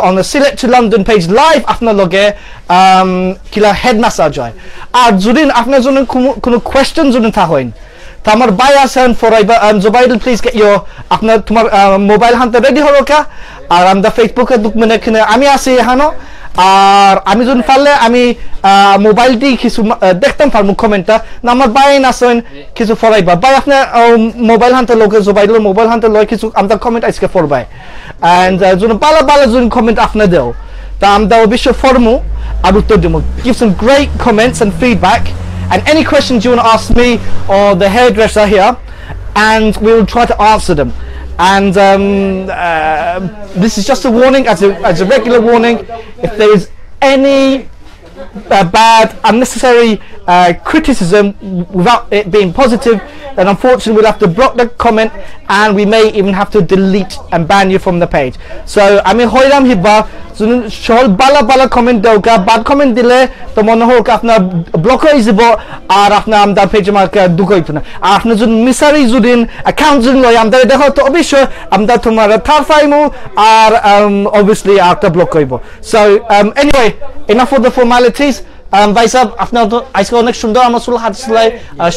on the Sylhet to London page live আপনার লগে কিলা হেড ম্যাসাজ হয় আর যদি আপনার জন্য কোনো কোয়েশ্চেন যদি থাকেন তা আমার বাই আছেন ফরাইবা জুবাইদুল প্লিজ গেট ইওর আপনার তোমার মোবাইল হাতে রেডি হলো কা আর আমরা ফেসবুকে মানে আমি আছি এখানো আর আমি যখন পারলে আমি মোবাইল দিয়ে কিছু দেখতাম পারবো কমেন্টটা না আমার বাইন আসেন কিছু ফরাইবা বাই আপনার মোবাইল হাতে লোকে জুবাইদুল মোবাইল হাতে লয় কিছু আমরা কমেন্ট আজকে ফরবাই and যখন বালা বালা যখন কমেন্ট আপনার দেও তা আমরা অবশ্য ফরমু আর উত্তর দেবো give some great comments and feedback and any questions you want to ask me or the hairdresser here and we will try to answer them and this is just a warning as a regular warning if there is any bad unnecessary criticism without it being positive then unfortunately we'll have to block the comment and we may even have to delete and ban you from the page so আমি হইলাম হিবা সল বালা বালা comment দাওকা বাদ comment দিলে তো মনে হোক আপনার block হয়ে যাব আর আপনার আমাদের পেজে মার্কে দুঃখিত না আর আপনি যদি মিসারি যদি অ্যাকাউন্ট যদি লয় আমাদের দেখো তো অবশ্যই আমরা তোমার থার ফাইমু আর obviously একটা ব্লক করব so anyway enough of the formalities ভাই সাহেব আপনার তো আজকে অনেক সুন্দর আমার চুল হাঁটছিলাই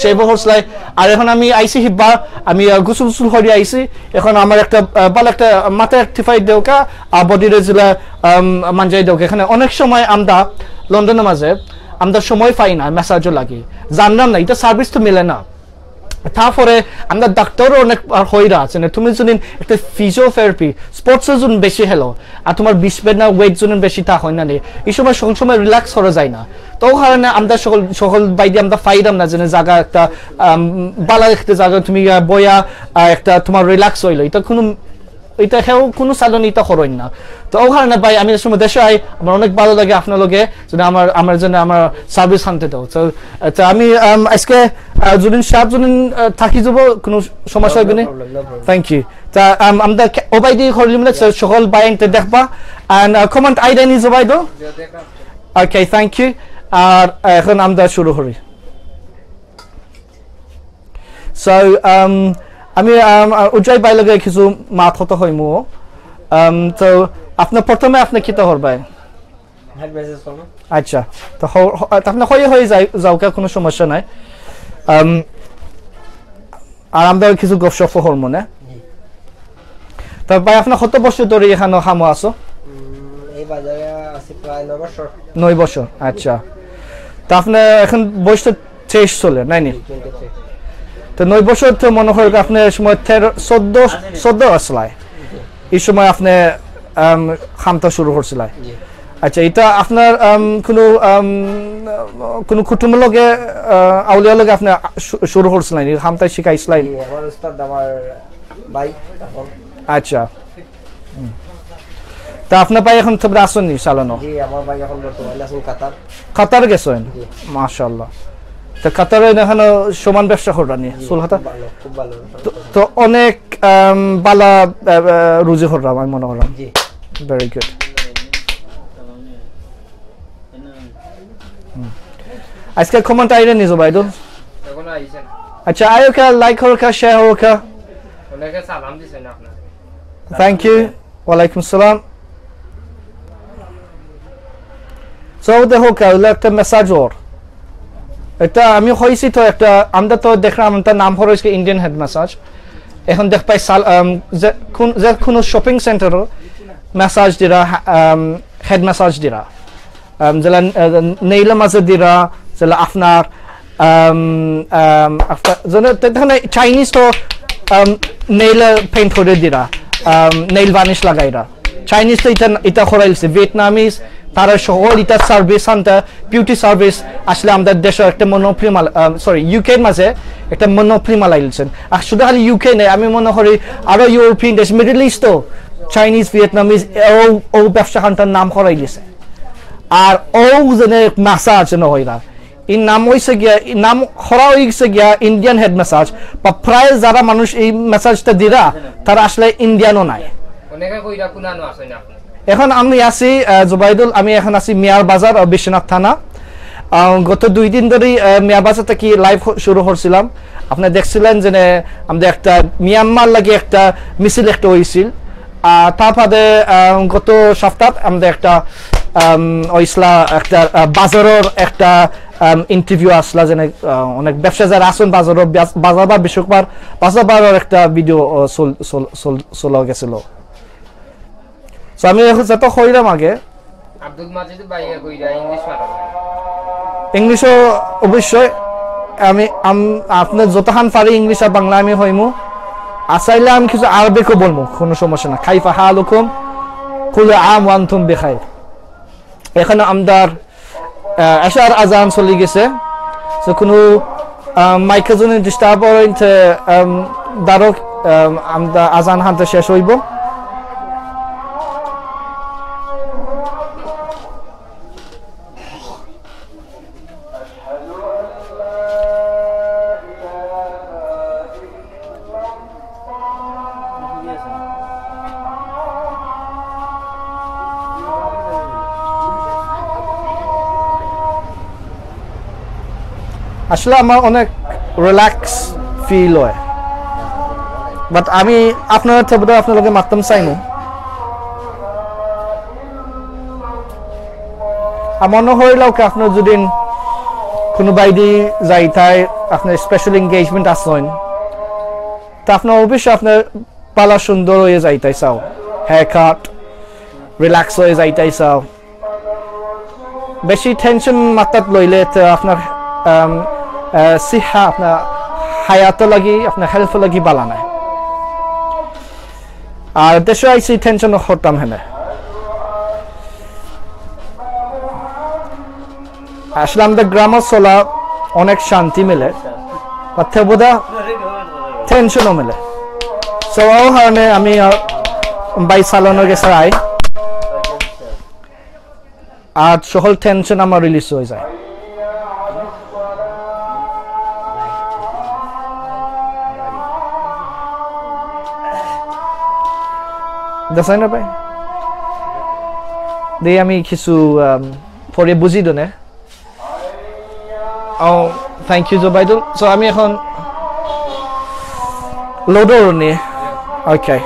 শেভ হচ্ছিলাই আর এখন আমি আইসি হিব্বা আমি গোসল হয়ে আইসি এখন আমার একটা ভালো একটা মাথা অ্যাক্টিফাই দেওকা আর বডিরে জেলা মানজাই দেওকা এখানে অনেক সময় আমরা লন্ডনের মাঝে আমরা সময় পাই না মেসাজও লাগে জানলাম না এটা সার্ভিস তো মিলে না তারপরে আমরা ডাক্তারও অনেক হইরা আছে না তুমি যদি একটা ফিজিওথেরাপি স্পোর্টসের জন্য বেশি হেলো আর তোমার বিষবেদ না ওয়েট জন্য বেশি তা হয় না নে এই সময় সঙ্গে সময় রিল্যাক্স করা যায় না তো কারণে আমরা সকল বাইরে আমরা ফাইদাম না যে জায়গা একটা বালা একটা জায়গা তুমি বয়া একটা তোমার রিল্যাক্স হইলো এটা কোনো এটা হেও কোনো সালন এটা করেন না তো ও কারণে ভাই আমি সময় দেশে আই আমার অনেক ভালো লাগে আপনার লগে যদি আমার জন্য আমার সার্ভিস আনতে দাও তো আমি আজকে যদি সাতজন থাকি যাব কোনো সমস্যা হবে না থ্যাংক ইউ তা আমরা ওবাই দিয়ে করলাম না সকল বাইনতে দেখবা and comment আইডি নিজ ওবাই দাও ওকে থ্যাংক ইউ আর এখন আমরা শুরু করি so আমি উজ্জয় বাই লগে কিছু মাত হতে হয় মো তো আপনার প্রথমে আপনি কি তো করবে হেড মেসেজ করব আচ্ছা তো আপনি হয়ে যাও কোনো সমস্যা নাই আর আমরা কিছু গপসপ করব না তো ভাই আপনি কত বছর ধরে এখানে কাম আছো এই বাজারে আছি প্রায় 9 বছর আচ্ছা তো আপনি এখন বয়স তো 23 চলে নাই নি তো 9 বছর তো মনে হয় আপনি সময় 14 আসলাই এই সময় আপনি খামটা শুরু করছিলেন আচ্ছা এটা আপনার কোনো কুটুমের লগে আউলিয়া লগে আপনি শুরু করছিলেন খামটা শিখাইছিলেন আমার উস্তাদ আমার ভাই আচ্ছা তা আপনার ভাই এখন তোমরা আসেননি চালানো জি আমার ভাই এখন বর্তমানে আছেন কাতার গেছেন মাশাআল্লাহ তো কাতারে এখানে সমান ব্যবসা করানি সুলহাতা খুব ভালো তো অনেক বালা রুজি করাম আমি মনে করাম জি ভেরি গুড আজকে কমেন্ট আইরে নিছো ভাইদো এখন আইছেন আচ্ছা আয়ো কা লাইক করো কা শেয়ার করো কা অনেকে সালাম দিছেন আপনাকে থ্যাংক ইউ ওয়া আলাইকুম সালাম সো দেখো কা একটা মেসেজ ওর এটা আমি হইছি তো একটা আমরা তো দেখলাম তার নাম হচ্ছে ইন্ডিয়ান হেড ম্যাসাজ এখন দেখ পাই যে কোনো শপিং সেন্টার ম্যাসাজ দিরা হেড ম্যাসাজ দিরা যেলা নেইলা মাঝে দিরা যেলা আপনার যেখানে চাইনিজ তো নেইল পেইন্ট করে দিরা নেইল ভার্নিশ লাগাইরা চাইনিজ তো এটা করাইছে ভিয়েতনামিজ তারা সকল এটা সার্ভিস আনতে বিউটি সার্ভিস আসলে আমাদের দেশে একটা মনোপ্লি সরি ইউকে মাঝে একটা মনোপ্লি মালাইছেন আর শুধু খালি ইউকে নেই আমি মনে করি আরো ইউরোপিয়ান দেশ মিডল ইস্ট তো চাইনিজ ভিয়েতনামিজ ও ব্যবসা খানটার নাম করাই দিয়েছে আর ও যেনে ম্যাসাজ নহয়রা এই নাম হয়েছে গিয়া নাম করা হয়েছে গিয়া ইন্ডিয়ান হেড ম্যাসাজ বা প্রায় যারা মানুষ এই ম্যাসাজটা দিরা তারা আসলে ইন্ডিয়ানও নাই এখন আমি আছি জুবাইদুল আমি এখন আছি মিয়ার বাজার ও বিশ্বনাথ থানা গত 2 দিন ধরে মিয়ার বাজার থেকে লাইভ শুরু করছিলাম আপনি দেখছিলেন যে আমাদের একটা মিয়ানমার লাগে একটা মিছিল একটা হয়েছিল তারপরে গত সপ্তাহ আমাদের একটা ওইসলা একটা বাজারের একটা ইন্টারভিউ আসলা যেন অনেক ব্যবসা যারা আসুন বাজারের বাজারবার বিশ্ববার বাজারবারের একটা ভিডিও চলা গেছিল। সো আমি যত কইলাম আগে আব্দুল মাজিদ ভাইয়া কইরা ইংলিশ পারেন, ইংলিশও অবশ্যই আমি আপনার যতখান পারি ইংলিশ আর বাংলা আমি হইমু, আসাইলে আমি কিছু আরবিকও বলবো, কোনো সমস্যা না। খাইফা হালুকুম কুল আম ওয়া আনতুম বিখাইর। এখানে আমদার এশার আজান চলে গেছে, সো কোনো মাইকে যদি ডিস্টার্ব হইতে দারক আমদা আজান হাতে শেষ হইব। আসলে আমার অনেক রিল্যাক্স ফিল হয়, বাট আমি আপনার আপনাদেরকে মারতাম চাইনি। মনে হইল আপনার যদি কোনো বাইদি যাইতাই আপনার স্পেশাল এনগেজমেন্ট আসেন, তা আপনার অবশ্যই আপনার পালা সুন্দর হয়ে যাইতাই চাও, হেয়ার কাট রিল্যাক্স হয়ে যাইতাই চাও। বেশি টেনশন মাথাত লইলে তো আপনার সিহা আপনার হায়াত লাগি আপনার হেলথ লাগি বালা নাই। আর দেশে আইসি টেনশন হতাম হেনে। আসলে আমাদের গ্রামে চলা অনেক শান্তি মেলে, বোধা টেনশনও মেলে। সো ও কারণে আমি বাইক চালানো গেছে আই, আর সকল টেনশন আমার রিলিজ হয়ে যায়। দেখাই না ভাই দিয়ে আমি কিছু পরে বুঝি দনে। ও থ্যাংক ইউ জোবাইদুল। সো আমি এখন লোডর নিয়ে ওকে,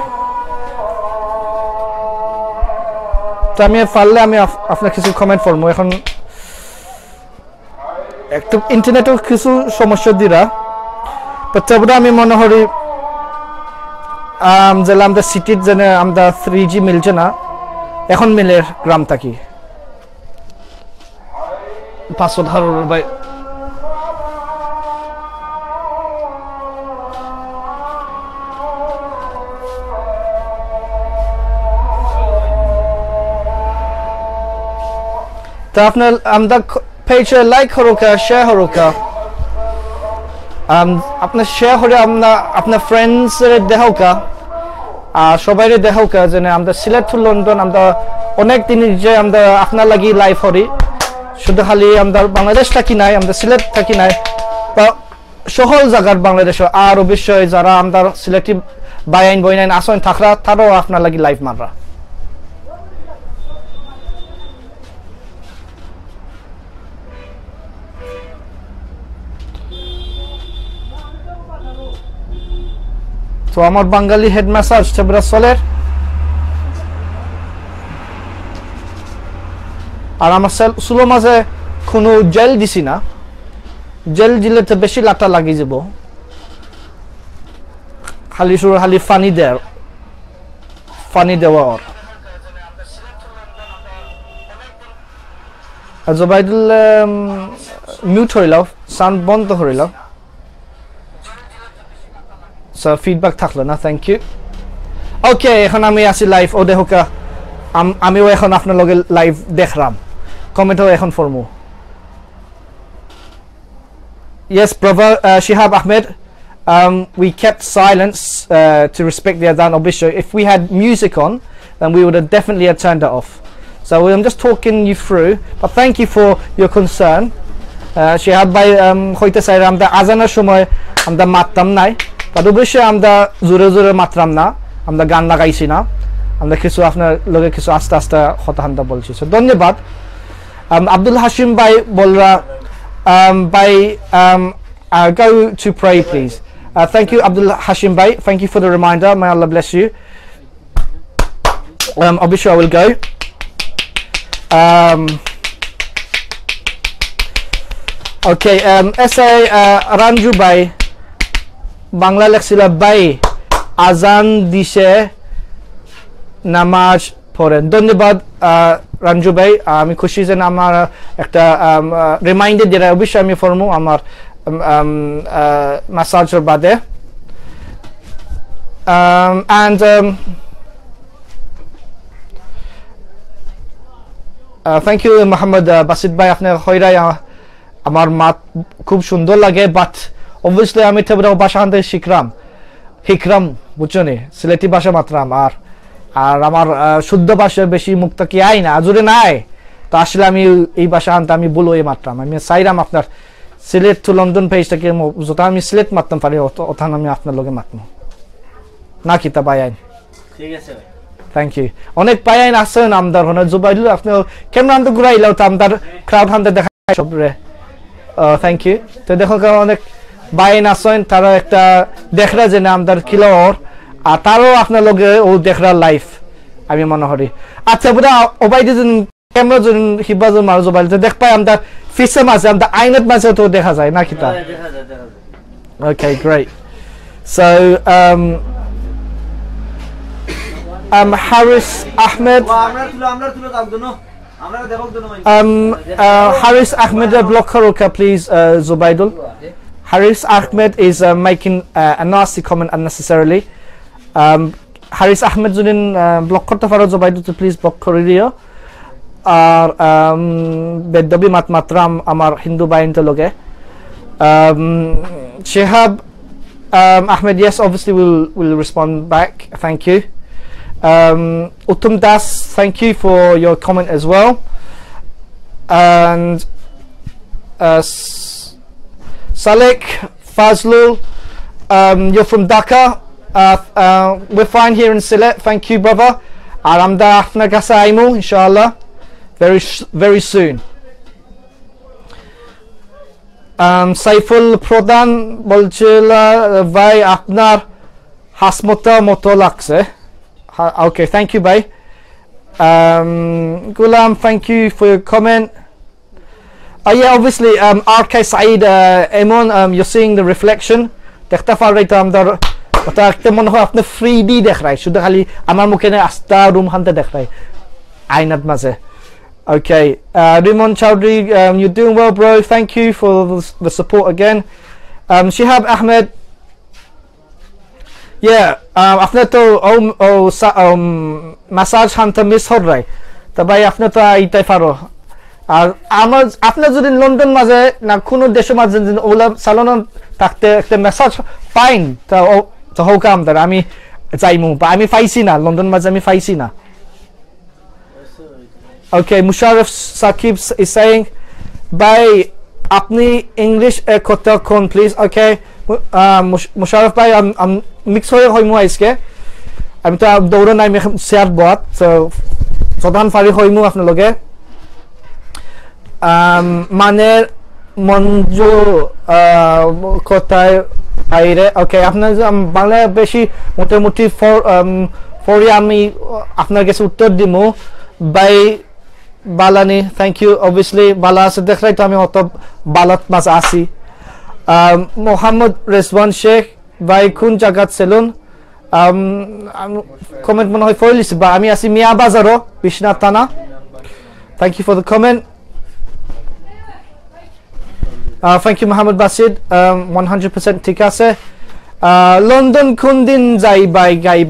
তো আমি পারলে আমি আপনার কিছু কমেন্ট করবো। এখন একটু ইন্টারনেটের কিছু সমস্যা দিরা, তবে আমি মনে করি যে আমাদের সিটির যেন আমরা 3G মিলছে না, এখন মিলে গ্রাম থাকি 500 ভাই। তো আপনার আমরা পেজে লাইক হরুকা শেয়ার হরুকা, আপনার শেয়ার হলে আপনার ফ্রেন্ডস দেখাওকা আর সবাই দেখাওকা যেন আমরা সিলেট টু লন্ডন আমরা অনেক দিন যে আমরা আপনার লাগি লাইভ হরি, শুধু খালি আমরা বাংলাদেশ থাকি নাই, আমরা সিলেট থাকি নাই বা সকল জায়গার বাংলাদেশ। আর অবশ্যই যারা আমরা সিলেটি বাইন বইনাইন আসেন থাকরা তারাও আপনার লাগি লাইভ মাররা। তো আমার বাঙালি হেড ম্যাসাজ চেবরা চলের, আর আমার চুলোর মাঝে কোনো জেল দিছি না, জেল দিলে তো বেশি লাটা লাগি যাব, খালি সুর খালি ফানি দেওয়া ওর। জোবাইদুল মিউট হইলাও, সাউন্ড বন্ধ হইলাও। সো ফিডব্যাক থাকলো না, থ্যাংক ইউ। ওকে এখন আমি আছি লাইভ, ও দেখোকা আমিও এখন আপনার লগে লাইভ দেখলাম, কমেন্টও এখন ফরমু। Yes, brother Shihab Ahmed, we kept silence to respect the adhan. Obviously, if we had music on, then we would have definitely had turned it off. So I'm just talking you through, but thank you for your concern. Shihab bhai hoite sai amda azaner shomoy amda mattam nai, but obviously amda jore jore matram na, amda গান লাগাইছি না, আমরা কিছু আপনার লগে কিছু আস্তে আস্তে হতাহান্তা বলছি। সো ধন্যবাদ। আব্দুল হাশিম ভাই বলরা by go to pray please. Thank you Abdul Hashim Bhai, thank you for the reminder, may Allah bless you. Obviously I will go. Okay, essay Ranju bhai Bangla lekhila bhai azan dishe namaz পড়েন ধন্যবাদ রঞ্জু ভাই আমি খুশি যে আমার একটা reminder দিরা অবশ্যই আমি ফরমু আমার ম্যাসাজের বাদে and thank you Muhammad Basit bhai আপনার হইরাই আমার মাত খুব সুন্দর লাগে বাট obviously আমি তবে ভাষা আনতে শিখরাম বুঝছনি সিলেটি ভাষা মাত্রাম আর আমার শুদ্ধ ভাষা বেশি মুক্ত কি আই না জুড়ে নাই তো আসলে আমি এই ভাষা আনতে আমি বলই মাত্রাম আমি চাইরাম আপনার সিলেট টু লন্ডন পেজটাকে যত আমি সিলেট মারতাম পারি ওখান আমি আপনার লগে মাতম না কিতা বায়াইন ঠিক আছে ভাই থ্যাংক ইউ অনেক বায়াইন আছেন আমদার হনে জুবাইদুল আপনি কেমন আনতে ঘুরাইলাও তো আমদার ক্রাউড হানতে দেখা সবরে থ্যাংক ইউ তো দেখো অনেক বায়াইন আছেন তারা একটা দেখরা যে আমদার কিলোর আর তারও আপনার লগে ও দেখরা লাইফ আমি মনে করি আচ্ছা বুড়া ওবাইদি যেন ক্যামেরা যেন হিবাজুল মারো জুবাইল দেখ পাই আমদার ফিসে মাঝে আমদার আইনত মাঝে তো দেখা যায় না কিতা দেখা যায় okay great so Haris Ahmed Haris Ahmed block Haruka please Zubaidul Haris Ahmed is making a nasty comment unnecessarily Haris Ahmed judin block korte paro Zubaidul to please block kore dio ar bedabi matram amar Hindu bayin to loge Shehab Ahmed yes obviously will respond back thank you Uttam Das thank you for your comment as well and Salek Fazlul you're from Dhaka we're fine here in Sylhet thank you brother aramda afna kasa aimu inshallah very soon Saiful Pradhan bolchila bhai apnar hasmota moto lagche okay thank you bhai Gulam thank you for your comment yeah obviously RK Said Emon you're seeing the reflection dekhta farita amdar ওটা একটা মনে হয় আপনি 3D দেখায় শুধু খালি আমার মুখে না আস্তা রুম হানতে দেখায় আয়নাত মাঝে okay Rimon Chowdhury you're doing well bro thank you for the support again Shihab Ahmed yeah আপনি তো massage হানতে মিস হর রাই তো ভাই আপনি তো এইটাই পারো আর আমার আপনি যদি লন্ডন মাঝে না কোনো দেশের মাঝে ওলা সালন থাকতে একটা মেসাজ ফাইন তো how come that আমি যাইমু বা আমি পাইছি না লন্ডন মাঝে আমি পাইছি না okay Musharraf Saqib is saying by apni English কথা কোন please okay Musharraf bhai am mix hoye hoimu আজকে আমি তো দৌড় নাই শেয়ার বট so সদান ফারি হইমু আপনার লগে মানে মঞ্জু কোথায় আইরে ওকে আপনার বাংলা বেশি মোটামুটি ফরি আমি আপনার কাছে উত্তর দিমু বাই বালানি থ্যাংক ইউ অবভিয়াসলি বালা আছে দেখাই তো আমি অত বালাত মাছ আসি মোহাম্মদ রেজওয়ান শেখ ভাই কোন জায়গা ছিলেন কমেন্ট মনে হয় ফলিস বা আমি আসি মিয়া বাজারও বিশ্বনাথ থানা thank you for the comment thank you Muhammad Basid 100% ঠিক আছে লন্ডন কোন দিন যাই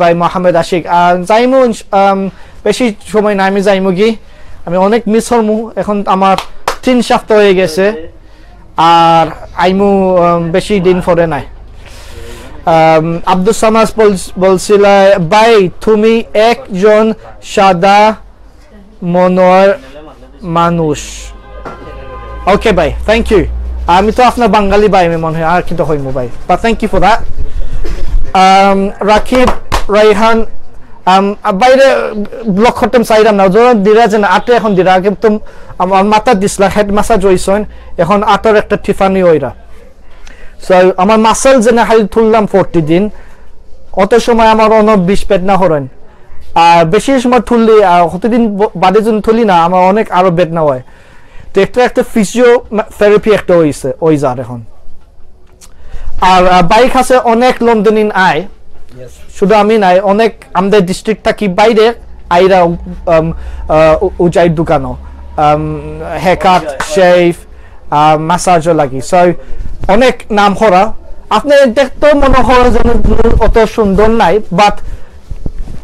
বাই মোহাম্মদ আশিক যাইমু বেশি সময় না আমি যাইমু কি আমি অনেক মিস হরমু এখন আমার 3 সপ্তাহ হয়ে গেছে আর আইমু বেশি দিন পরে নাই আব্দুল সামাস বলছিল ভাই তুমি একজন সাদা মনের মানুষ ওকে ভাই থ্যাংক ইউ আমি তো আপনার বাঙালি ভাই আমি মনে হয় আর কিন্তু হইমু ভাই but thank you for that Rakib Raihan বাইরে ব্লক করতাম চাইলাম না যখন দিরা যে আটে এখন দিরা আগে তো আমার মাথা দিসলা হেড মাসাজ হইছেন এখন আটার একটা টিফানি হইরা সো আমার মাসল যে না হাই তুললাম 40 দিন অত সময় আমার অন 20 পেট না হরেন আর বেশি সময় তুললে কতদিন বাদে যদি তুলি না আমার অনেক আরো বেদনা হয় তো একটা ফিজিওথেরাপি একটা হইছে ওই যার এখন আর বাইক আছে অনেক লন্ডনিন আয় শুধু আমি নাই অনেক আমাদের ডিস্ট্রিক্ট থাকি বাইরে আইরা উজাই দোকানো হেয়ারকাট শেভ ম্যাসাজও লাগি সো অনেক নাম করা আপনি দেখতে মনে হয় যেন অত সুন্দর নাই বাট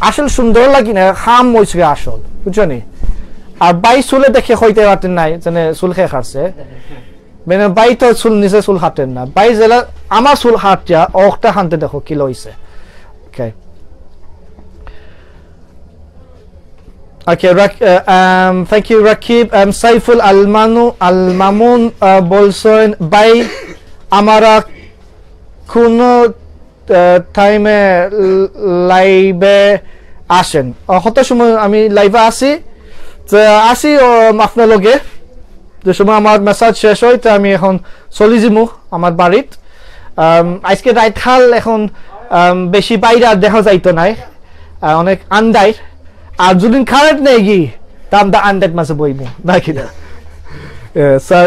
আসল সুন্দর লাগি না খাম হয়েছে আসল বুঝছনি আর বাই চুলে দেখে হইতে পারতেন নাই যেন চুল খেয়ে খাটছে মানে বাই তো চুল নিচে চুল হাঁটেন না বাই জেলা আমার চুল হাঁটিয়া অকটা হানতে দেখো কি লইছে okay okay thank you Rakib Saiful Al-Mamun bolson বাই আমারা কোন টাইমে লাইভে আসেন কত সময় আমি লাইভে আসি আপনার লগে যে সময় আমার মেসেজ শেষ হয় তো আমি এখন চলি যাবো আমার বাড়িত আজকে রাত খাল এখন বেশি বাইরে আর দেখা যাইতো নাই অনেক আন্দাই আর যদি কারেন্ট নেই গি তা আমরা আন্দাজ মাঝে বইব নাকি না সো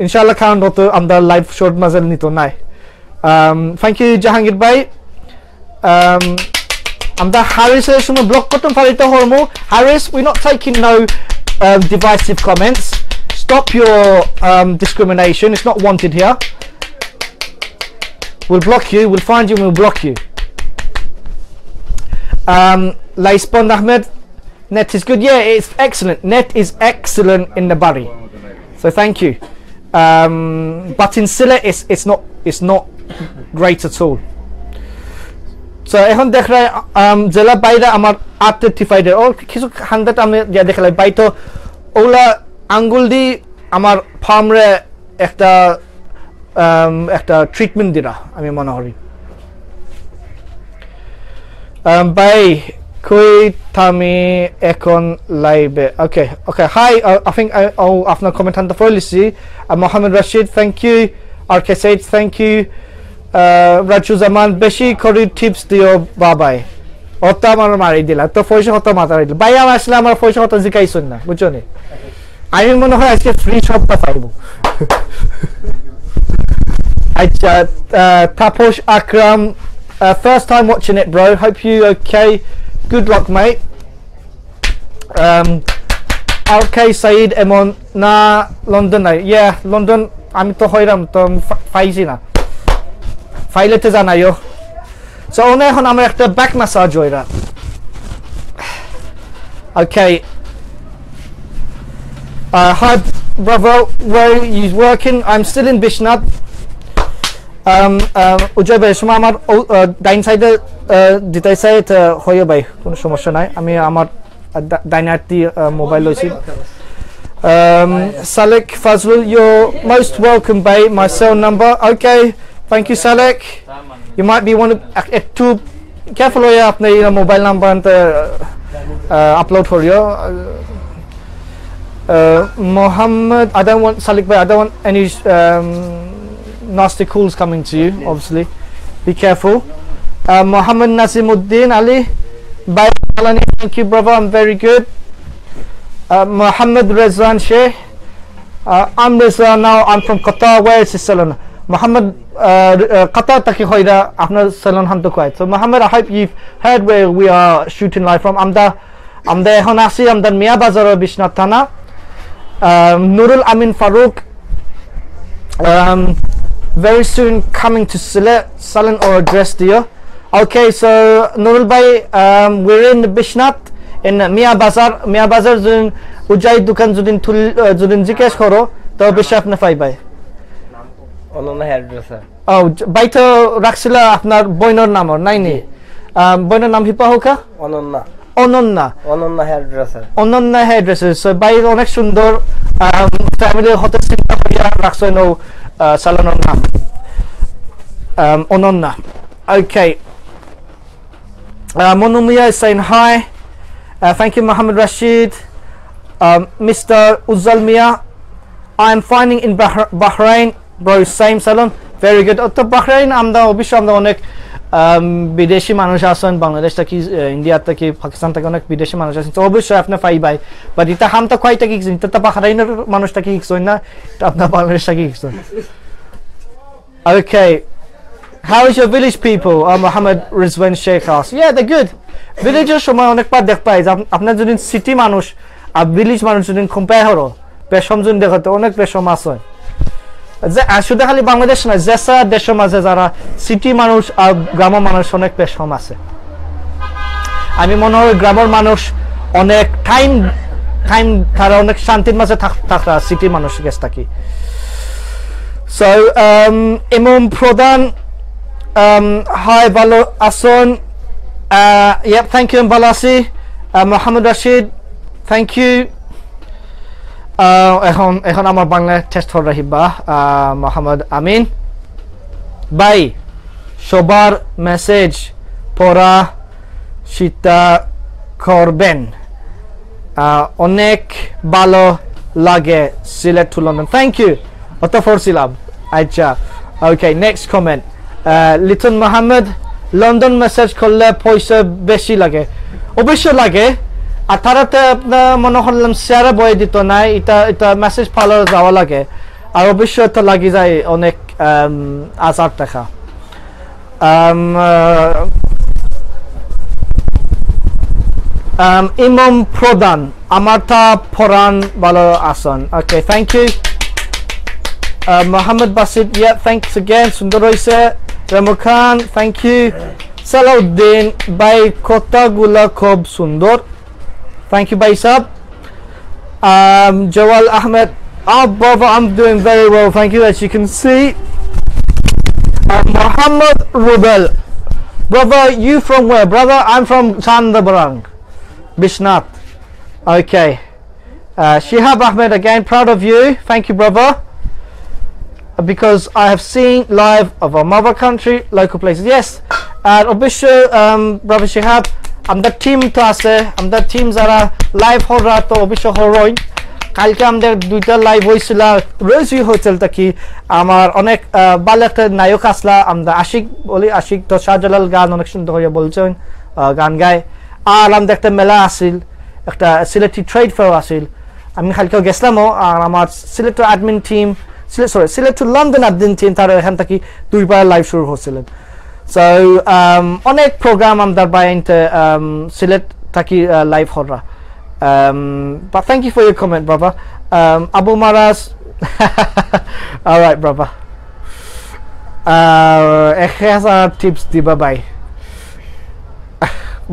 ইনশাআল্লাহ কারণ তো আমরা লাইভ শর্ট মাঝে নিত নাই থ্যাংক ইউ জাহাঙ্গীর ভাই আমরা হারিসের সময় ব্লক করতাম পারিতে হরমু হারিস we not taking no divisive comments stop your discrimination it's not wanted here we'll block you we'll find you and we'll block you Laispond Ahmed net is good yeah it's excellent net is excellent in the body so thank you but in Sylhet it's not great at all so এখন দেখলাই জেলা বাইরে আমার 835 এর ও কিছু hundred আমি যা দেখলাই বাইতো OLA আঙ্গুল দি আমার ফার্মরে একটা ট্রিটমেন্ট দিরা আমি মনে করি বাই কই থামি এখন লাইভে okay hi I think আপনার কমেন্ট আনতে ফলিসি Mohammad Rashid thank you RK Said thank you Raju Zaman বেশি করে টিপস দিও বাবাই ওটা আমার মারি দিলা তো পয়সা কত মাতারি দিল ভাই আমার আসলে আমার পয়সা কত জিকাইছুন না বুঝছো নি আমি মনে হয় আজকে ফ্রি সবটা পাইবো আচ্ছা তাপস আকরাম first time watching it bro hope you okay good luck mate RK Said Emon na London yeah London আমি তো হইরাম তো পাইছি না ফাইলেতে জানাইও সো ওনে এখন আমরা একটা ব্যাক ম্যাসাজ হইরা okay hi brother where you working I'm still in Biswanath উজয় ভাই সময় আমার ডাইন সাইডে দিতেছে তো হইও ভাই কোনো সমস্যা নাই আমি আমার ডাইন হাত দিয়ে মোবাইল লইছি Salek Fazlul you're most welcome by my cell number okay thank you Salek you might be one of two careful hoye apne mobile number and upload for you Mohammed I don't want Salek bhai I don't want any nasty calls coming to you obviously be careful Mohammed Nazimuddin Ali bye thank you brother I'm very good Mohammed Rezwan Sheikh I'm Reza now I'm from Qatar where is his salon Mohammed Qatar taki hoida apnar salon ham to quite so Mohammed I hope you've heard where we are shooting live from amda ehon asi amda Mia Bazar Biswanath Thana Nurul Amin Farouk very soon coming to Sylhet salon or address dear okay so Nurul bhai we're in Biswanath in Mia Bazar judin ujai dukan judin jikesh koro to bishap na fai bhai Ananya hairdresser ও বাইতো রাখছিল আপনার বইনর নামর নাই নি বইনর নাম হিপা হোকা অনন্যা হেয়ার ড্রেসার সো বাই অনেক সুন্দর ফ্যামিলি হতে চিন্তা করিয়া রাখছো নো সালনের নাম অনন্যা ওকে Monumiya is saying hi thank you Mohammed Rashid Mr. Uzal Mia I am finding in Bahrain bro same salon very good to Bahrain amda obisho amda onek বিদেশি মানুষ আছেন বাংলাদেশ থেকে ইন্ডিয়া থেকে পাকিস্তান থেকে অনেক বিদেশি মানুষ আছেন তো অবশ্যই আপনি পাইবাই বাট এটা হামতা কয়টা কি এটা তো বাহরাইনের মানুষটা কি শিখছেন না এটা আপনার বাংলাদেশ থেকে শিখছেন Okay, how is your village people? Muhammad Rizwan Sheikh asks. Yeah, they're good. Villages সময় অনেক পা দেখ পাই আপনার যদি সিটি মানুষ আর ভিলেজ মানুষ যদি কম্পেয়ার হলো পেশম যদি দেখতে অনেক পেশম আছে যে শুধু খালি বাংলাদেশ না যেসা দেশের মাঝে যারা সিটি মানুষ আর গ্রামের মানুষ অনেক পেশম আছে আমি মনে হয় গ্রামের মানুষ অনেক টাইম তারা অনেক শান্তির মাঝে থাকা সিটি মানুষ গেছে থাকি So, Imam Pradhan, hi, Balo Ason, yep, thank you, Balasi, Muhammad Rashid, thank you. এখন আমার বাংলা টেস্ট হল রাহিবা মোহাম্মদ আমিন ভাই সবার মেসেজ পড়া শিক্ষা করবেন অনেক ভালো লাগে Sylhet to London thank you অত ফরছিলাম আচ্ছা okay next comment Liton Mohammad London message করলে পয়সা বেশি লাগে অবশ্যই লাগে আর তারাতে আপনার মনে করলাম শেয়ারে বয়ে দিত না এটা মেসেজ ফলো যাওয়া লাগে আর অবশ্যই তো লাগি যায় অনেক 1000 টাকা ইমাম প্রধান আমারটা পরান ভালো আসন okay thank you Muhammad Basit, yeah, thanks again. Sundar hoise. Ramo Khan, thank you. Salauddin, by Kota Gula Khob Sundar. Thank you, Bhai Sab. Jawal Ahmed, brother, I'm doing very well. Thank you, as you can see. Muhammad Rubel, brother, you from where? Brother, I'm from Chandabarang, Biswanath. Okay. Shihab Ahmed, again, proud of you. Thank you, brother. Because I have seen live of our mother country, local places. Yes, and obviously, brother Shihab, I'm the team to ase, I'm the teams that are live hora to obviously horoin. কালকে আমাদের দুইটা live হয়েছিল রয়েছি hotel থেকে আমার অনেক ভালো একটা নায়ক আসলা আমরা আশিক বলি আশিক তো শাহজালাল গান অনেক সুন্দর হয়ে বলছেন গান গায় আর আমাদের একটা মেলা আসিল একটা সিলেটি ট্রেড ফেয়ার আসিল আমি কালকে গেছিলামও আর আমার সিলেটের admin team Sylhet to London admin team তারা এখান থেকে দুইবার লাইভ শুরু হচ্ছিলেন সো অনেক প্রোগ্রাম আমাদের বাইরে সিলেট থেকে লাইভ হরা but thank you for your comment brother Abu Maraz all right brother 1000 tips diba bhai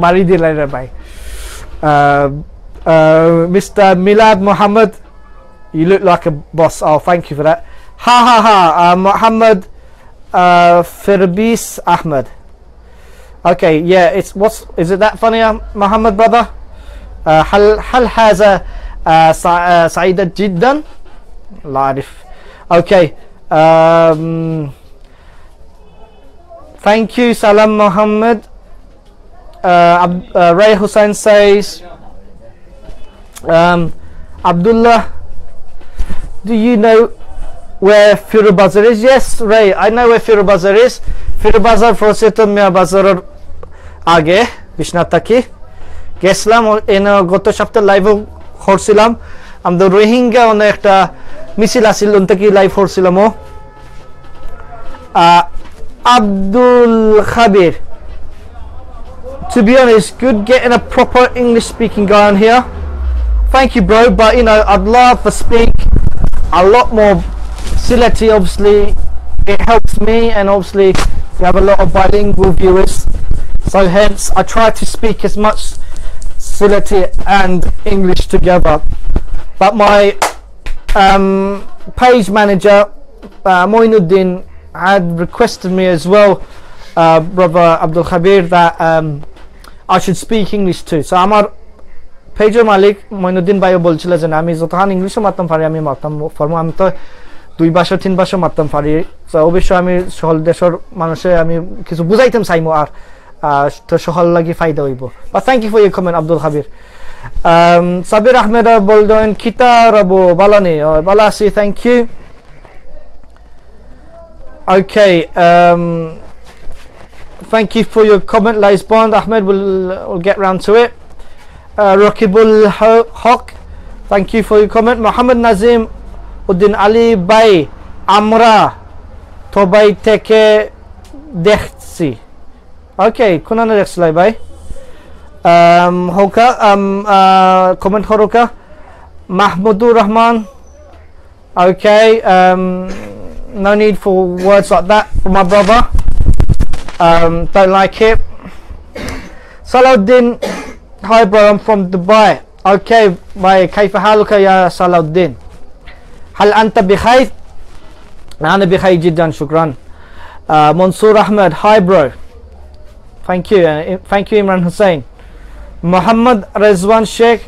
mari dilai re bhai Mr. Milad Muhammad you look like a boss oh thank you for that Muhammad Firbis Ahmed okay yeah it's is it that funny Muhammad brother هل هذا سعيدة جدا لا أعرف okay thank you Salam Muhammad Ray Hussain says Abdullah do you know where Firu Bazar is? Yes Ray I know where Firu Bazar is. Firu Bazar for certain Mia Bazar age Biswanath taki গেছিলাম গত সপ্তাহে লাইভও করছিলাম আমাদের রোহিঙ্গা অনেক একটা মিছিল আসিল থেকে live করছিলাম Abdul Khabir to be honest good getting a proper English speaking guy on here thank you bro but you know I'd love to speak a lot more Sylheti obviously it helps me and obviously we have a lot of bilingual viewers so hence I try to speak as much Sylheti and English together but my page manager Moinuddin had requested me as well brother Abdul Khabir that I should speak English too so amar pager malik Moinuddin bhai bolchilo je ami jotohan English o mattam pari ami mattam formo ami to দুই ভাষা তিন ভাষা মারতাম পারি তো অবশ্যই আমি সকল দেশের মানুষে আমি কিছু বুঝাইতাম চাইমো আর তো সকল লাগি ফায়দা হইব but thank you for your comment Abdul Khabir Sabir Ahmed বললেন কিতা রবো বালানি বালাসি thank you okay Thank you for your comment, Lace Bond. Ahmed will get round to it. Rakibul Haq, thank you for your comment. Muhammad Nazim Uddin Ali Bhai Amra Tobai Teke Dekhsi. Okay, Kunana Dekslai Bhai. Hoka comment Horoka Mahmudur Rahman. Okay, no need for words like that for my brother. Don't like it. Salahuddin, hi bro, I'm from Dubai. Okay, bye. كيف حالك يا صلاح الدين؟ هل أنت بخير؟ أنا بخير جدا شكرا. Mansoor Ahmed, hi bro. Thank you. Thank you Imran Hussein. Muhammad Rezwan Sheikh,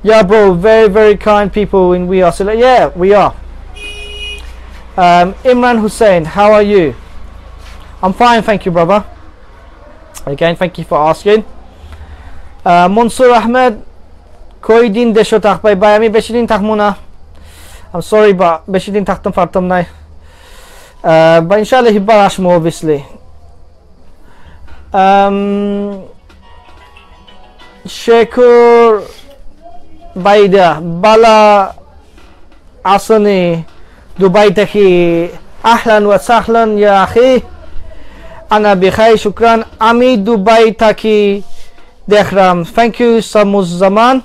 yeah bro, very kind people in we are. Yeah, we are. Imran Hussein, how are you? I'm fine, thank you brother. Again, thank you for asking. Mansoor Ahmed, koi din desho tak bye bye. Ami beshi din takmo na. I'm sorry but beshi din taktam fartam nai. But inshallah hibbar ashmo obviously. Shekur Baida Bala Asani Dubai Taki Ahlan wa sahlan ya akhi. Ana bikhay shukran. Ami Dubai Taki Dekhram. Thank you Samuz Zaman.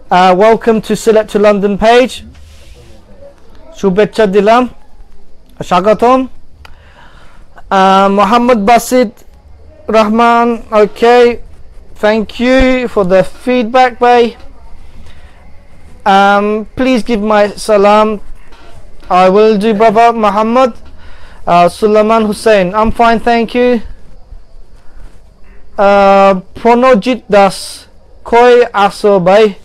Welcome to Sylhet to London page. Shubhecha dilam. Shagaton. Muhammad Basit Rahman. Okay. Thank you for the feedback, bhai. Please give my salam. I will do, brother Muhammad. Sulaiman Hussein, I'm fine, thank you. Pronojit Das, koi aso, bhai.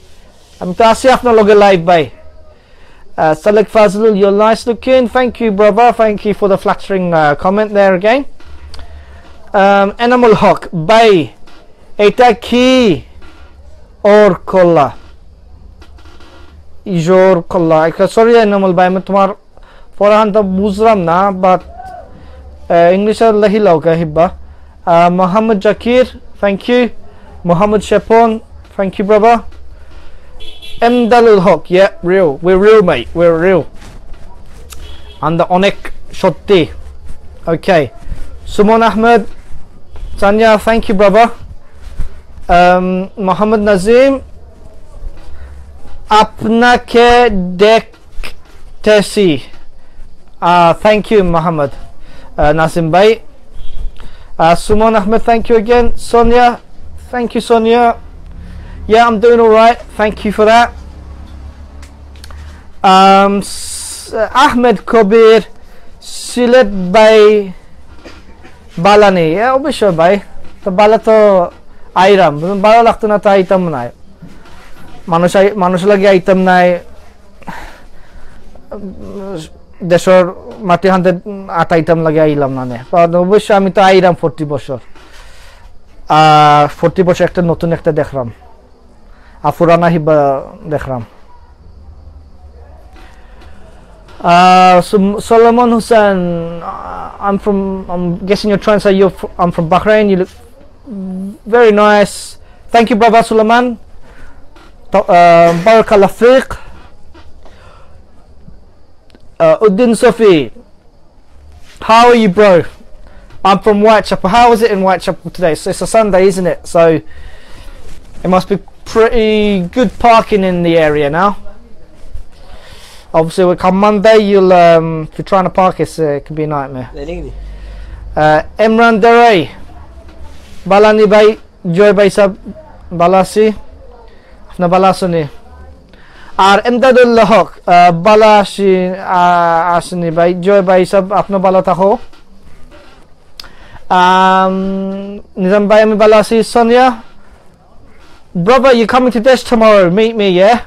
I'm tasi apna loge live, bhai. Salek Fazlul, you're nice looking. Thank you, brother. Thank you for the flattering comment there again. Animal Hawk, bhai. Eta ki or kolla ijor kolla. Sorry Animal bhai, मैं तुम्हार फौरन तो बुझरम ना, but English लही लौका हिब्बा. Muhammad Jakir, thank you. Muhammad Shepon, thank you brother. Dalul Hawk, yeah, real. We're real, mate. We're real. And the Onek Shotti. Okay. Sumon Ahmed Tanya, thank you brother. Muhammad Nazim Apna ke dektesi. Thank you Muhammad Nazim bhai. Sumon Ahmed, thank you again. Sonia, thank you Sonia. Yeah, I'm doing alright, thank you for that. Ahmed Kobir Sylhet bhai Balani. Yeah, obviously bhai. To bala to আইরাম ভালো লাগতো না, তো আইতাম নাই, মানুষ লাগে আইতাম নাই, দেশের মাটি হাতে আটাইতাম লাগে আইলাম না। অবশ্যই আমি তো আইরাম 40 বছর, আর 40 বছর একটা নতুন একটা দেখলাম, আর পুরানা হিবা দেখলাম। Solomon Hussain, I'm guessing you're trying to say I'm from Bahrain. You look very nice. Thank you brother Sulaiman. Barakallah fiqh. Uddin Sofi, how are you bro? I'm from Whitechapel. How is it in Whitechapel today? So it's a Sunday, isn't it? So it must be pretty good parking in the area now. Obviously we come Monday, you'll if you're trying to park it can be a nightmare. Imran Dere Balani bhai, Joy bhai sab balasi apna balasuni. Ar Imdadullah Haq balashi asni bhai, Joy bhai sab apna bala takho. Nizam bhai ami balasi. Sonia, brother, you're coming to Desh tomorrow, meet me, yeah?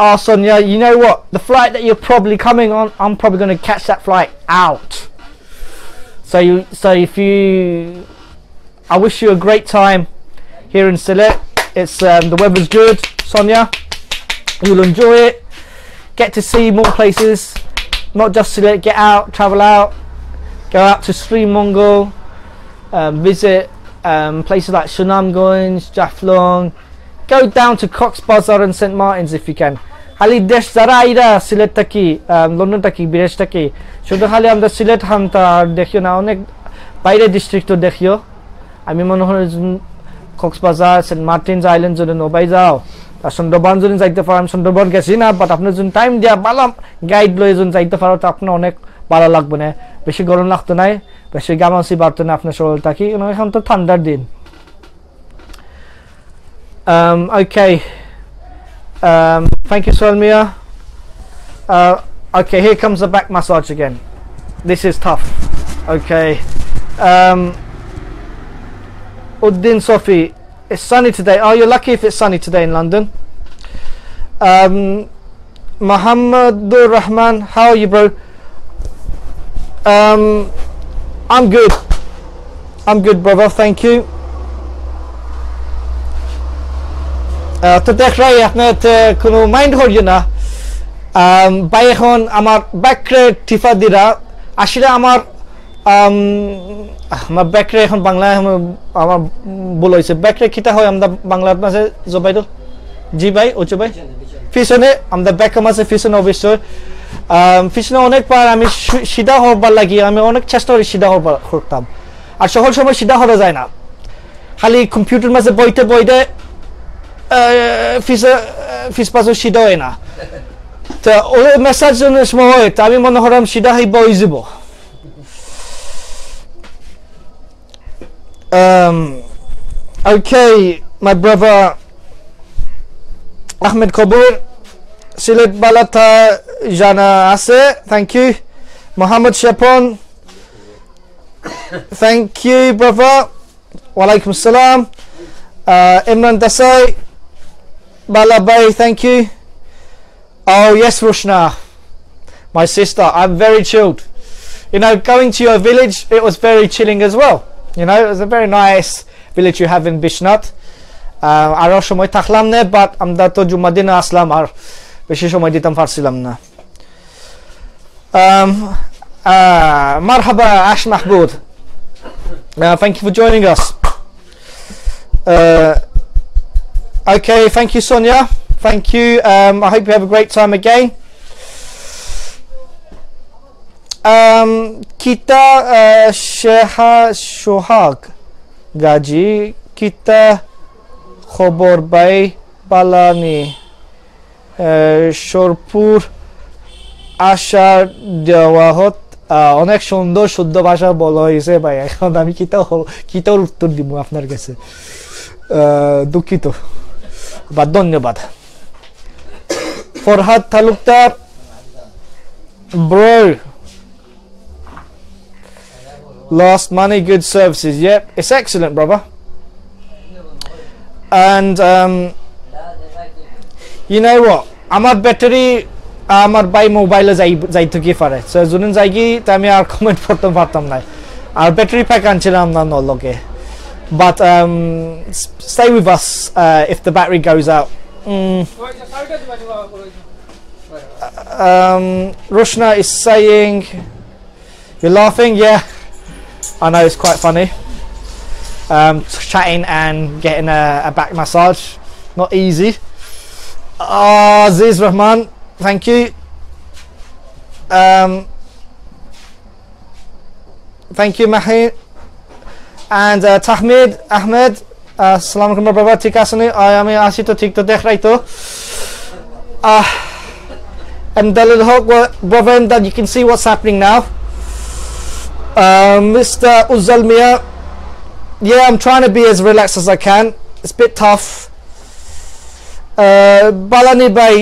Oh Sonia, you know what, the flight that you're probably coming on, I'm probably going to catch that flight out. So if you, I wish you a great time here in Sylhet. It's the weather's good, Sonia. You'll enjoy it. Get to see more places, not just Sylhet. Get out, travel out, go out to Sri Mongol, visit places like Sunamganj, Jaflong. Go down to Cox's Bazar and St Martin's if you can. Hali desh zara aira Sylhet taki London taki Bidesh taki শুধু খালি আমরা সিলেট হামতা দেখিও না অনেক বাইরে ডিস্ট্রিক্টও দেখিও আমি মনে হয় কক্সবাজার সেন্ট মার্টিনস আইল্যান্ড যদি নবাই যাও আর সুন্দরবন যদি যাইতে পারেন সুন্দরবন গেছি না বাট আপনি যদি টাইম দিয়া বালাম গাইড লয়ে যদি যাইতে পারো তো আপনার অনেক ভালো লাগবে না বেশি গরম লাগতো না বেশি গামাসি বাড়তো না আপনার শরীর থাকি এখন তো ঠান্ডার দিন okay thank you Salmia. Okay, here comes the back massage again. This is tough. Okay, Uddin Sofi, it's sunny today. Oh, you're lucky if it's sunny today in London. Muhammadur Rahman, how are you, bro? I'm good brother, thank you. তো দেখরাই আপনার কোনো mind করিও না by এখন আমার ব্যাকরে Tifa দিরা আসলে আমার ব্যাকরে এখন বাংলায় আমার ভুল হয়েছে ব্যাকরে কিটা হয় আমরা বাংলার মাঝে জবাইদুল জি ভাই ওচু ভাই পিছনে আমরা ব্যাকের মাঝে পিছনে অবশ্যই পিছনে অনেকবার আমি সিধা হবার লাগি আমি অনেক চেষ্টা করি সিধা হবার করতাম আর সকল সময় সিধা হওয়া যায় না খালি কম্পিউটার মাঝে বইতে বইতে ফিস পাশে সিধা হয় না তো ওই মেসেজ সময় হয় তা আমি মনে করলাম সিধা হইব হয়ে যাব okay my brother Ahmed Kabur Sylhet Balata Jana Ase thank you Muhammad Shapon thank you brother walaikum salam Imran Desai Balabai thank you oh yes Rushna my sister I'm very chilled you know going to your village it was very chilling as well you know it was a very nice village you have in Biswanath আরো সময় থাকলাম না but আমরা তো জুম্মা দিনে আসলাম আর বেশি সময় দিতাম পারছিলাম না marhaba Ash Mahmoud thank you for joining us okay thank you Sonia thank you I hope you have a great time again kita Sheha Shohag Gaji kita খবর বাই বালানি শরপুর আশার দেওয়াহত অনেক সুন্দর শুদ্ধ ভাষা বলা হয়েছে ভাই এখন আমি কিতার উত্তর দিব আপনার কাছে দুঃখিত বা ধন্যবাদ Farhad Talukdar bro lost money good services yep it's excellent brother and you know what আমার ব্যাটারি আমার বাই মোবাইলে যাইতো কি পারে সো যখন যাইগি তা আমি আর কমেন্ট করতে পারতাম না আর ব্যাটারি প্যাক আনছিলাম না নলকে but stay with us if the battery goes out Rushna is saying you're laughing yeah I know it's quite funny chatting and getting a back massage not easy Aziz Rahman thank you thank you Mahi and Tahmid Ahmed assalamu alaikum brother ঠিক আছে নি আমি আসি তো ঠিক তো দেখ রাই তো and Dalil Hawk brother and that you can see what's happening now Mr. Uzzal Mia yeah I'm trying to be as relaxed as I can it's a bit tough Balani Bhai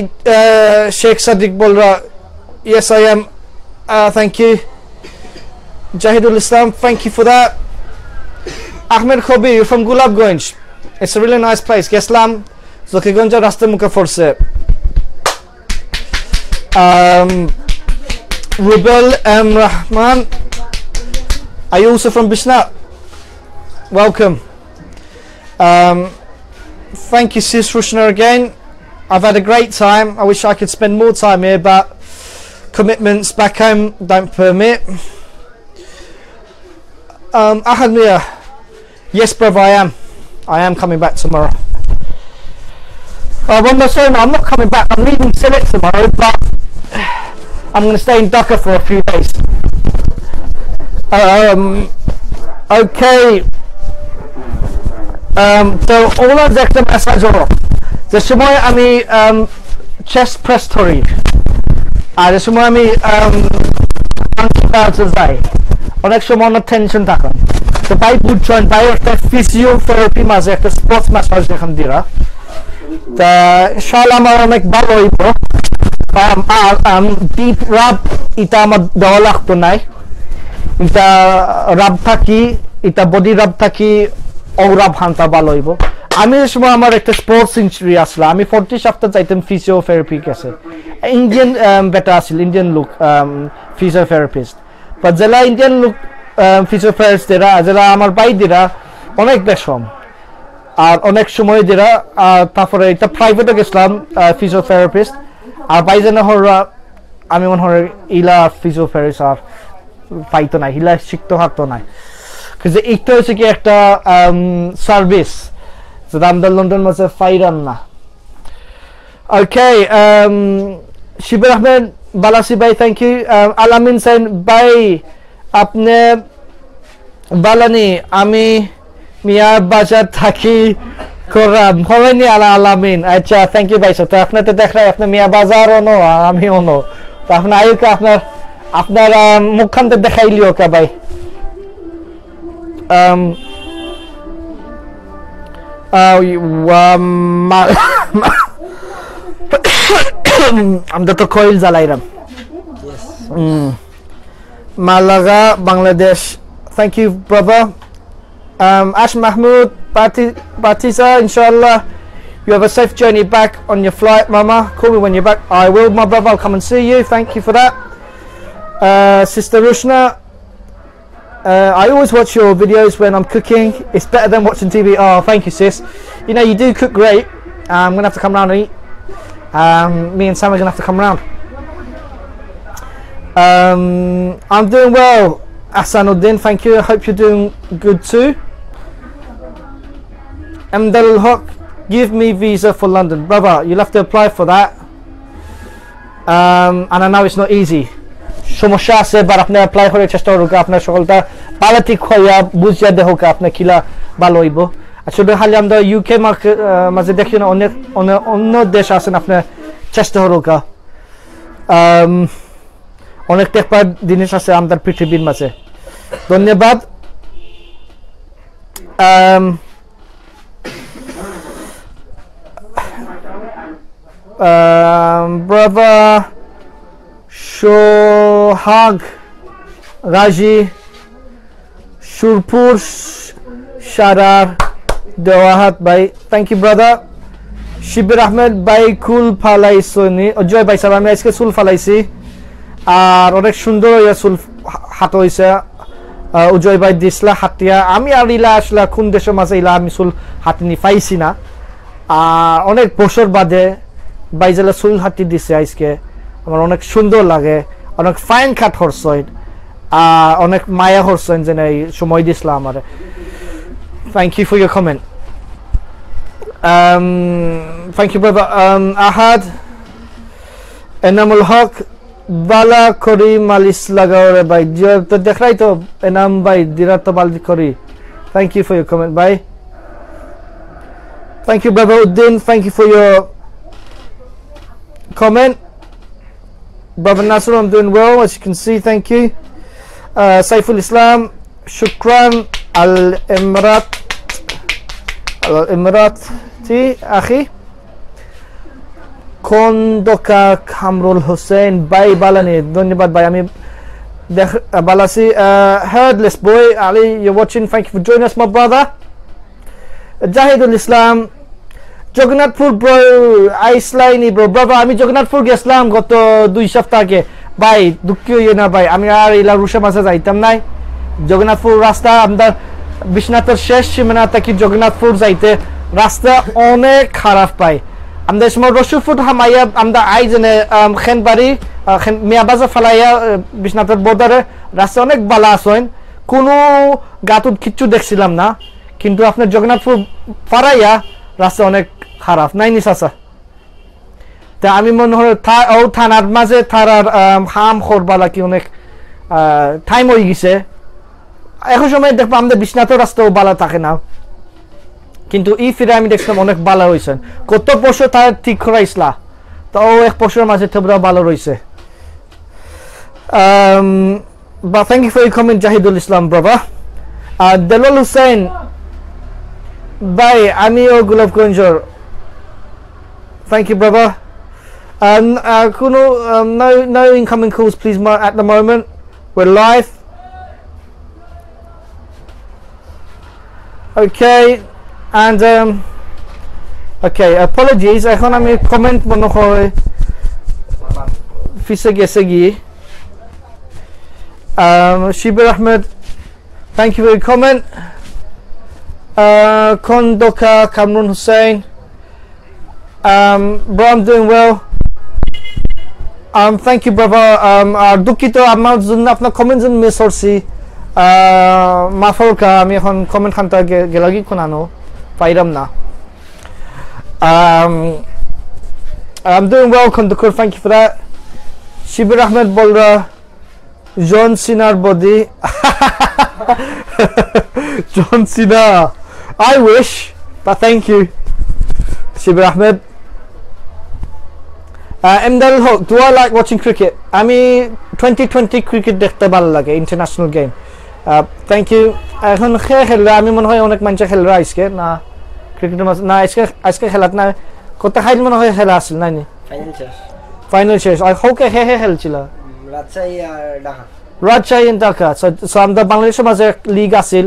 Sheikh Sadiq Bolra yes I am thank you Jahidul Islam thank you for that Ahmed Khobi you're from Gulabganj it's a really nice place Geslam Zokigonja Rasta Muka Forse Rubel M. Rahman are you also from Biswanath welcome thank you sis Rushna again I've had a great time I wish I could spend more time here but commitments back home don't permit Ahad Mia Yes, brother, I am coming back tomorrow. One more sorry, no, I'm not coming back. I'm leaving Sylhet tomorrow, but I'm going to stay in Dhaka for a few days. Okay. তো OLA যে একটা message হলো যে সময় আমি chest press করি আর যে সময় আমি যাই অনেক সময় অনেক টেনশন থাকে তো ভাই বুঝছেন ভাই একটা ফিজিওথেরাপি মাঝে একটা স্পোর্টস ম্যাসাজ দেখান দিরা তা ইনশাআল্লাহ আমার অনেক ভালো হইব আর ডিপ রাব এটা আমার দেওয়া লাগতো নাই এটা রাব থাকি এটা বডি রাব থাকি ওরা ভান্তা ভালো হইব আমি এই সময় আমার একটা স্পোর্টস ইনজুরি আসলো আমি 40 সপ্তাহ যাইতাম ফিজিওথেরাপি কাছে ইন্ডিয়ান বেটা আছিল ইন্ডিয়ান লোক ফিজিওথেরাপিস্ট বাট যারা ইন্ডিয়ান লোক ফিজিওথেরাপিস্ট এরা যারা আমার ভাই দিরা অনেক বেশম আর অনেক সময় দিরা তারপরে এটা প্রাইভেটে গেছিলাম ফিজিওথেরাপিস্ট আর ভাই যেন হরা আমি মনে হয় ইলা ফিজিওথেরাপিস্ট আর পাইতো না ইলা শিখতে পারতো না because এটা হচ্ছে কি একটা সার্ভিস যেটা আমাদের লন্ডন মাঝে ফাইরান না ওকে শিবির আহমেদ বালাসি ভাই থ্যাংক ইউ আলামিন সেন ভাই আপনি বালানি আমি মিয়া বাজার থাকি করাম হয়নি আলামিন আচ্ছা থ্যাংক ইউ ভাই তো আপনাদের দেখাই আপনি মিয়া বাজার ও নো আমি ও নো তো আপনি আইকা আপনার মুখখানতে দেখাইলিও কা ভাই আমরা তো কয়েল জ্বালাইলাম মালাগা Bangladesh thank you brother Ash Mahmood Batisa inshallah you have a safe journey back on your flight mama call me when you're back I will my brother I'll come and see you thank you for that Sister Rushna I always watch your videos when I'm cooking. It's better than watching TV. Oh, thank you, sis. You know, you do cook great. I'm going to have to come round and eat. Me and Sam are going to have to come round. I'm doing well, Asanuddin. Thank you. I hope you're doing good too. Amdal Haq, give me visa for London. Brother, you'll have to apply for that. And I know it's not easy. সমস্যা আছে বার আপনি apply করে চেষ্টা করুন আপনার সকলটা পালাটিক হইয়া বুঝিয়া দেহ আপনার কিলা ভালো হইব আসলে খালি আমরা ইউকে মাঝে দেখি না অনেক অন্য দেশ আছেন আপনার চেষ্টা করুন অনেক টেকপার জিনিস আছে আমাদের পৃথিবীর মাঝে ধন্যবাদ brother Shohag Raji Shurpur Sharar Dewahat bhai thank you brother Shibir Ahmed bhai kul phalaisoni Joy bhai sab ami ajke sul phalaisi ar onek sundor hoya sul hat hoyse Ujoy bhai disla hatia ami ar ila asla kun desher maze ila ami sul hatini paisi na ar onek boshor bade bhai jela sul hati dise aizke আমার অনেক সুন্দর লাগে অনেক fine কাট হরছয় অনেক মায়া হরছয় যে এই সময় দিছলা আমারে thank you for your comment thank you brother Ahad Enamul Haque বালা করি মালিশ লাগাও রে ভাই তো দেখাই তো এনাম ভাই দিরা তো বালি করি thank you for your comment ভাই thank you brother Uddin thank you for your comment Brother Nasser, I'm doing well, as you can see, thank you. Saiful Islam, Shukran, Al-Emirati, Akhi. Kondoka Kamrul Hussein, Bhai Balani, Dhanyabad Bhai, Ami Balasi, Herdless Boy, Ali, you're watching, thank you for joining us, my brother. Jahidul Islam, Jagannathpur bro আইসলাইনি bro ব্রাভা আমি জগন্নাথপুর গেছিলাম গত 2 সপ্তাহ আগে ভাই দুঃখ হইও না ভাই আমি আর ইলা রুশা মাসে যাইতাম নাই জগন্নাথপুর রাস্তা আমাদের বিশ্বনাথের শেষ সীমানা থেকে জগন্নাথপুর যাইতে রাস্তা অনেক খারাপ পাই আমাদের সময় রসুলপুর হামাইয়া আমরা আইজনে খেনবাড়ি মিয়াবাজার ফালাইয়া বিশ্বনাথের বর্ডারে রাস্তা অনেক বালা আছেন কোনো গাতুত কিচ্ছু দেখছিলাম না কিন্তু আপনার জগন্নাথপুর পাড়াইয়া রাস্তা অনেক খারাপ নাইনি চাচা তা আমি মনে হয় ও থানার মাঝে থানার হাম খরবালা কি অনেক টাইম হয়ে গেছে এখন সময় দেখবো আমাদের বিশ্বনাথের রাস্তাও বালা থাকে না কিন্তু ই ফিরে আমি দেখছিলাম অনেক বালা হয়েছে কত বছর তার ঠিক করাইছিলা তো ও এক বছরের মাঝে থেবরা ভালো রয়েছে but thank you for your comment Jahidul Islam brother Delal Hussain bye আমিও গোলাপগঞ্জের thank you brother Kuno, no incoming calls please at the moment we're live okay and okay apologies এখন আমি কমেন্ট মনে হয় ফিসে গেছে গিয়ে Shibir Ahmed thank you for your comment Kondoka Kamrun Hussain bro I'm doing well thank you brother দুঃখিত আমার জন্য আপনার কমেন্ট জন্য মিস করছি মাফলকা আমি এখন কমেন্ট খানটা গেলাগি কোনানো পাইরাম না I'm doing well Kondokur thank you for that Shibir Ahmed bolra John Cena body John Cena I wish but thank you Shibir Ahmed Emdal Hawk do I like watching cricket আমি 2020 cricket দেখতে ভালো লাগে international game thank you এখন খেলা আমি মনে হয় অনেক মানুষ খেলরা আজকে না ক্রিকেটের না আজকে খেলাত না কত খাইল মনে হয় খেলা আসল না ফাইনাল শেষ আর হোকে খেলছিল রাজশাহী and Dhaka so আমরা বাংলাদেশের মাঝে লিগ আছিল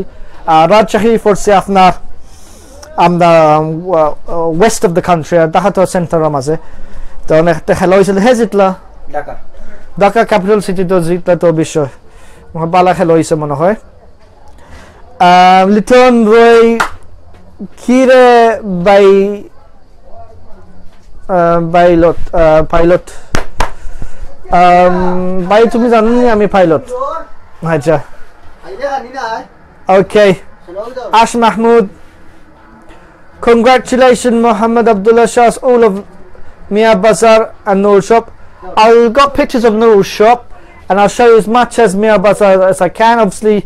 রাজশাহী ফোর্সে আপনার আমরা west of the country Dhaka তো সেন্টারের মাঝে তো অনেক খেলা হয়েছিল জিতলা ঢাকা ক্যাপিটাল সিটি তো জিতলা তো বিষয় বালা খেলা হয়েছে মনে হয় লিটন রয় কিরে পাইলট ভাই তুমি জানো নি আমি পাইলট আচ্ছা ওকে আশ Mahmud congratulations Muhammad Abdullah Shah's all of Mia Bazaar and Noor Shop I've got pictures of Noor Shop and I'll show you as much as Mia Bazaar as I can obviously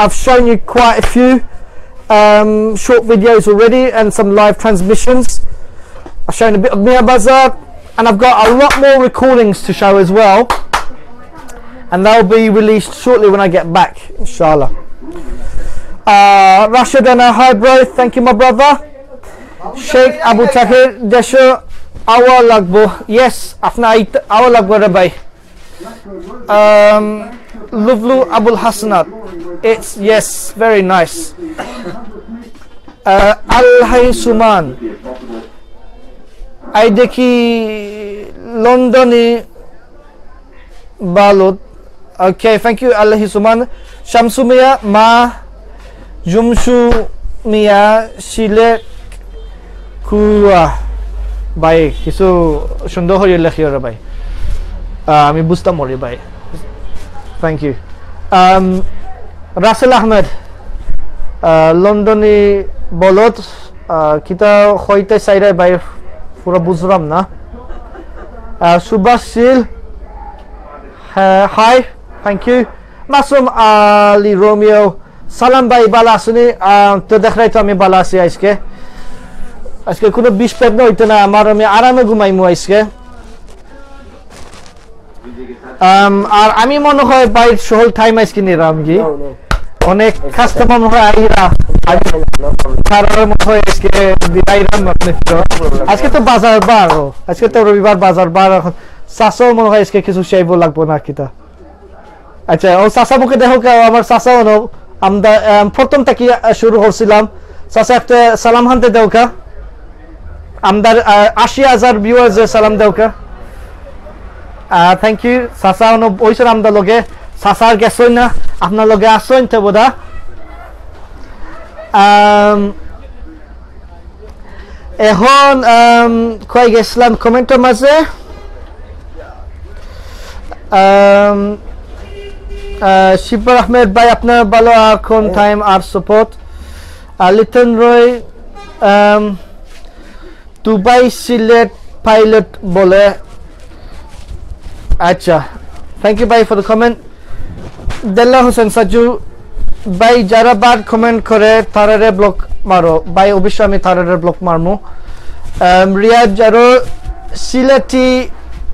I've shown you quite a few short videos already and some live transmissions I've shown a bit of Mia Bazaar and I've got a lot more recordings to show as well and they'll be released shortly when I get back inshallah Rashid and hi bro thank you my brother Sheikh Abu Tahir Desho our lagbo yes afna our lagbo bhai Luvlu Abul Hasanat it's yes very nice Al Hay Suman I দেখি লন্ডনে বালুত okay thank you Allah Suman Shamsu Mia Ma Jumshu Mia Sylhet কুয়া ভাই কিছু সুন্দর হয়ে লেখিও রে ভাই আমি বুঝতাম মরি ভাই থ্যাংক ইউ রাসেল আহমেদ লন্ডনে বলত কিতা হইতে চাইরে ভাই পুরো বুঝলাম না Subhash Sheel hi thank you Masum Ali Romeo সালাম ভাই বালা আসুনি তো দেখাই তো আমি বালা আছি আজকে কোনো বিষ পেট হইতো না আমার আমি আরামে ঘুমাইমু আজকে আর আমি মনে হয় বাইর সহল টাইম আজকে নিলাম কি অনেক কাস্টমার মনে হয় আইরা কারণ মনে হয় আজকে দিলাইরাম আপনি আজকে তো বাজার বার আজকে তো রবিবার বাজার বার এখন চাষও মনে হয় আজকে কিছু চাইব লাগবো না কিতা আচ্ছা ও চাষা মুখে দেখো আমার চাষাও আমরা প্রথম থেকে শুরু করছিলাম চাষা একটা সালাম হানতে দেও কা আমদার ৮০,০০০ ভিউয়ার্স সালাম দেও কা থ্যাংক ইউ চাচা ওইসর আমদার লগে চাচার গেছই না আপনার লগে আসইন তো বোধা এখন কই গেছিলাম কমেন্টের মাঝে শিবর আহমেদ ভাই আপনার ভালো এখন টাইম আর support Liton Roy Dubai Sylhet pilot বলে আচ্ছা থ্যাংক ইউ ভাই ফর দ্য কমেন্ট দেল্লা হোসেন সাজু ভাই যারা বার কমেন্ট করে তারারে ব্লক মারো ভাই অবশ্যই আমি তারারে ব্লক মারমু রিয়াজ যারো সিলেটি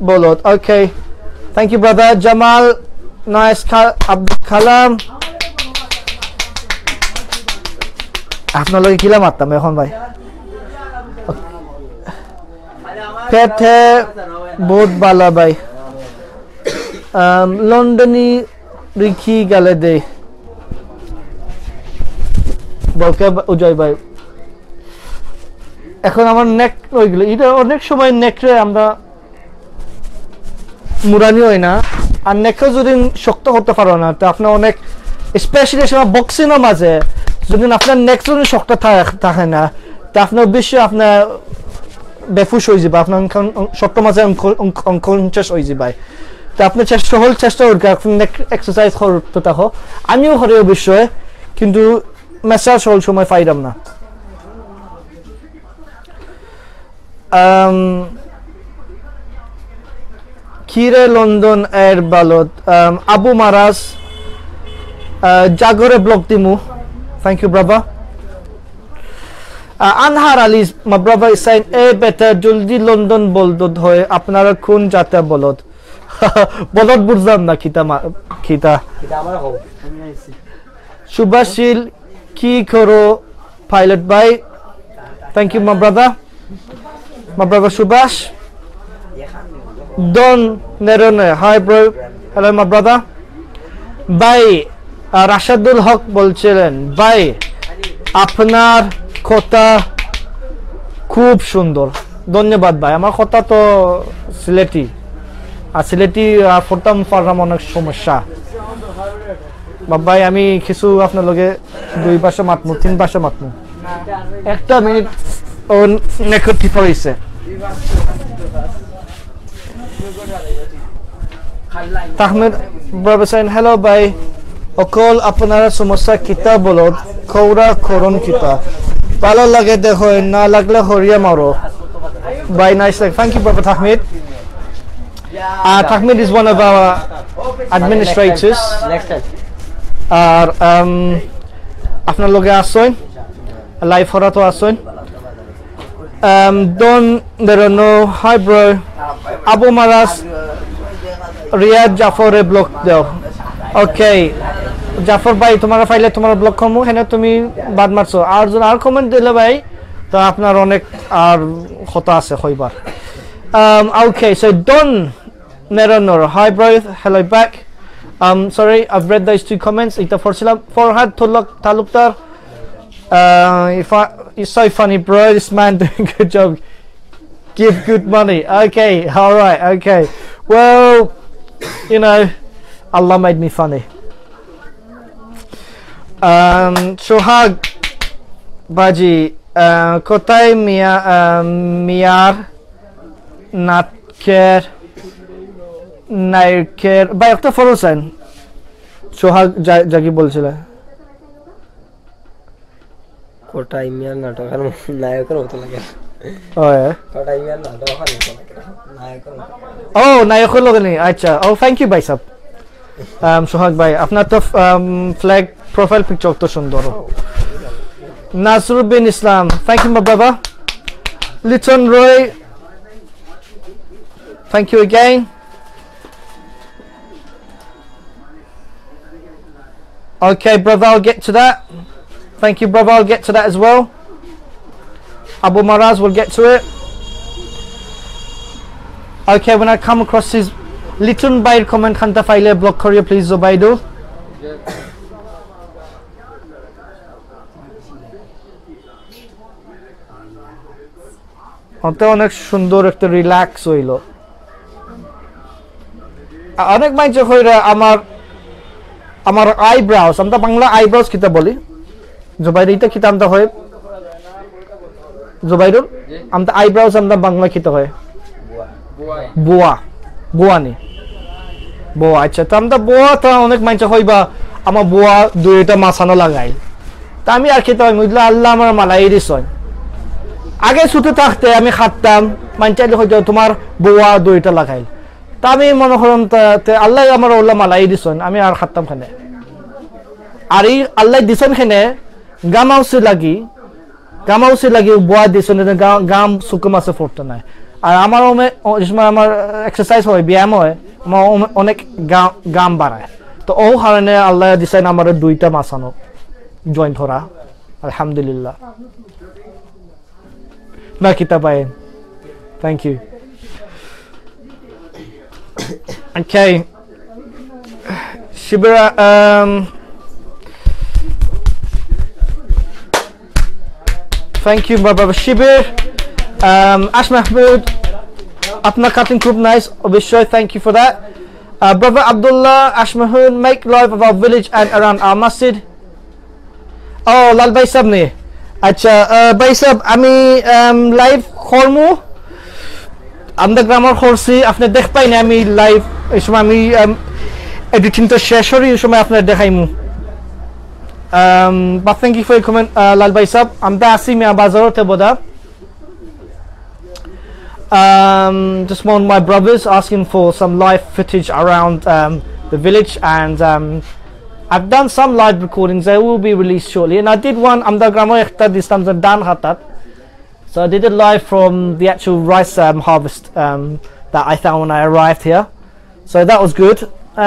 বলো okay thank you brother Jamal nice Abdul Kalam আপনার লগে কিলা মারতাম এখন ভাই পেটে বহুত বালা ভাই লন্ডনী রিখি গেলে দে বলকে উজয় ভাই এখন আমার নেক হয়ে গেল এটা অনেক সময় নেকরে আমরা মুরানি হয় না আর নেকও যদি শক্ত করতে পারো না তো আপনার অনেক স্পেশালি সময় বক্সিংয়ের মাঝে যদি আপনার নেক যদি শক্ত থাকে না তা আপনার অবশ্যই আপনার বেফুস হয়ে যাবে আপনার শক্ত মাঝে অনকনসিয়াস হয়ে যাবে তো আপনি চেষ্টা করবে আপনি নেক এক্সারসাইজ করতে থাকো আমিও করি অবশ্যই কিন্তু মেসাজ হল সময় পাইলাম না কিরে লন্ডন এর বালত আবু মারাজ জাগরে ব্লক দিমু থ্যাংক ইউ ব্রাভা আনহার আলী মা ব্রাভা ইজ সাইন এ বেটার জলদি লন্ডন বলদ হয় আপনারা কোন জাতে বলদ বলদ বুঝলাম না খিতা সুভাষিল কি করো পাইলট ভাই থ্যাংক ইউ মা ব্রাভা Subhash Don Nerone, hi bro, hello my brother. ভাই রাশাদুল হক বলছিলেন ভাই আপনার কথা খুব সুন্দর ধন্যবাদ ভাই আমার কথা তো সিলেটি আর সিলেটি ফোরতাম ফাররাম অনেক সমস্যা ভাই আমি কিছু আপনার লগে 2 ভাষা মাতমু 3 ভাষা মাতমু একটা মিনিট ও নেকটি পড়িছে তাহমিদ বাবসাইন হ্যালো ভাই অকল আপনারা সমস্যা কিতা বলত খৌরা করন কিতা ভালো লাগে দেখো না লাগলে হরিয়া মারো ভাই nice like thank you brother Tahmid Tahmid is one of our administrators আর আপনার লগে আসছেন লাইভ হরা তো আসছেন don't there are no hi bro Abu Maras Riyad জাফরে ব্লক দাও ওকে জাফর ভাই তোমার ফাইলে তোমার ব্লক কমু হেনে তুমি বাদ মারছো আর যদি আর কমেন্ট দিলে ভাই তো আপনার অনেক আর কথা আছে কইবার ওকে সো ডন নেরনর hi bro hello back sorry I've read those 2 comments এটা ফরছিলাম Farhad Talukdar if you're so funny bro this man doing a good job give good money okay all right okay well you know Allah made me funny Sohag Baji কোথায় মিয়ার নাটকের নায়কের ভাই একটা ফরোসেন সোহাগ জাগি বলছিল কোটাই মিয়ার নাটকের নায়কের মতো লাগে কোটাই মিয়ার নাটকের নায়কের ও নায়কের লগে নেই আচ্ছা ও থ্যাংক ইউ ভাই সাহেব সোহাগ ভাই আপনার তো ফ্ল্যাগ প্রোফাইল পিকচার তো সুন্দর Nasruddin Islam thank you my brother Liton Roy thank you again okay brother I'll get to that thank you brother I'll get to that as well Abu Maraz will get to it okay when I come across his Litun Bair comment khanta file block koriya please Zubaidu অতে অনেক সুন্দর একটা relax হইল অনেক mind কইরা আমার আইব্রাউস আমরা বাংলা আইব্রাউস কিতা বলি জুবাইর এটা কিতা আমরা হয় জুবাইরুল আমরা আইব্রাউস আমরা বাংলা কিতা হয় বুয়া আচ্ছা তো আমরা বুয়া তো অনেক মাইন্ড কইবা আমার বুয়া দুইটা মাছানো লাগাই তা আমি আর খেতে হয় বুঝলো আল্লাহ আমার মালাই দিছয় আগে ছুটে থাকতে আমি খাটতাম মানচাইলে হয়তো তোমার বউয়া দইটা লাগাইল তা আমি মনে করলাম আল্লাহ আমার ওল্লা মালাই দিছন আমি আর খাটতাম খানে আর এই আল্লাহ দিছন খানে গামাউসি লাগি বোয়া দিছন গাম সুকুম আছে ফোরতে নাই আর আমার আমার এক্সারসাইজ হয় ব্যায়াম হয় আমার অনেক গাম বাড়ায় তো ও কারণে আল্লাহ দিছেন আমার 2টা মাসানো জয়েন্ট ধরা আলহামদুলিল্লাহ না কিতা পায়েন thank you okay Shibira thank you Barber Shibir Ash Mahmood apna cutting group nice obviously thank you for that brother Abdullah Ash Mahmood make live of our village and around our masjid oh Lal Bhai sab ne acha Bhai sab ami live kormu আমরা grammar করছি আপনি দেখ পাই না আমি live এই সময় আমি এডিটিংটা শেষ করি এই সময় আপনার দেখাইমু but thank you for your comment লাল ভাই সাহেব আমরা আসি মিয়া বাজারতে Boda just one of my brothers asking for some live footage around the village and I've done some live recordings they will be released shortly and I did one amda grammar ekta distam dan hatat. So I did it live from the actual rice harvest that I found when I arrived here. So that was good.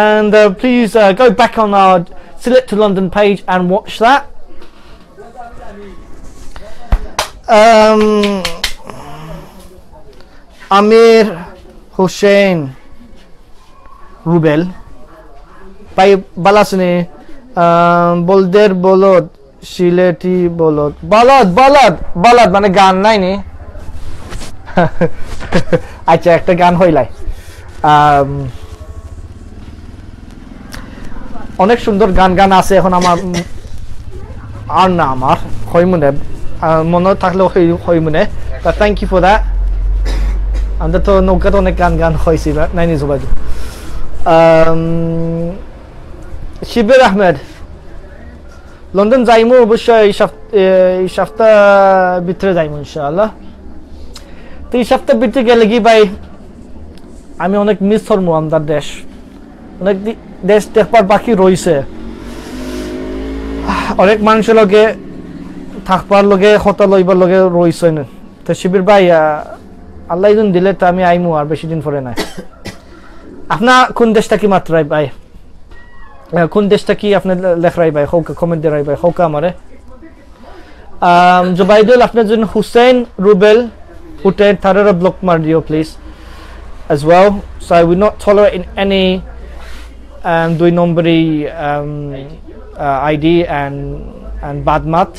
And please go back on our Sylhet to London page and watch that. Amir Hussein Rubel by Balasini Bolder Bolod Sylheti bolod balad মানে গান নাই নি আচ্ছা একটা গান হইলাই অনেক সুন্দর গান আছে এখন আমার আর না আমার হইমনে মনে থাকলেও হইমনে তা থ্যাংক ইউ ফর দ্যাট আমরা তো নৌকাতে অনেক গান হইছি নাই নি সবাই শিবির আহমেদ লন্ডন যাইমু অবশ্যই এই সপ্তাহ ভিতরে যাইমু ইনশাআল্লাহ তো এই সপ্তাহ ভিতরে গেলে কি ভাই আমি অনেক মিস করবো আমাদের দেশ অনেক দেশ দেখবার বাকি রয়েছে অনেক মানুষের লগে থাকবার লগে হতা লইবার লগে রয়েছে তো শিবির ভাই আল্লাহ দিন দিলে তো আমি আইমু আর বেশি দিন পরে নাই আপনার কোন দেশটা কি মাত্রায় ভাই কোন দেশটা কি আপনি লেখরাই ভাই হোক কমেন্ট দেরাই ভাই হোক আমারে জুবাইদুল আপনার জন্য হুসেন রুবেল উঠেন তারেরা ব্লক মার দিও please as well so I will not tolerate in any দুই নম্বরি ID and bad math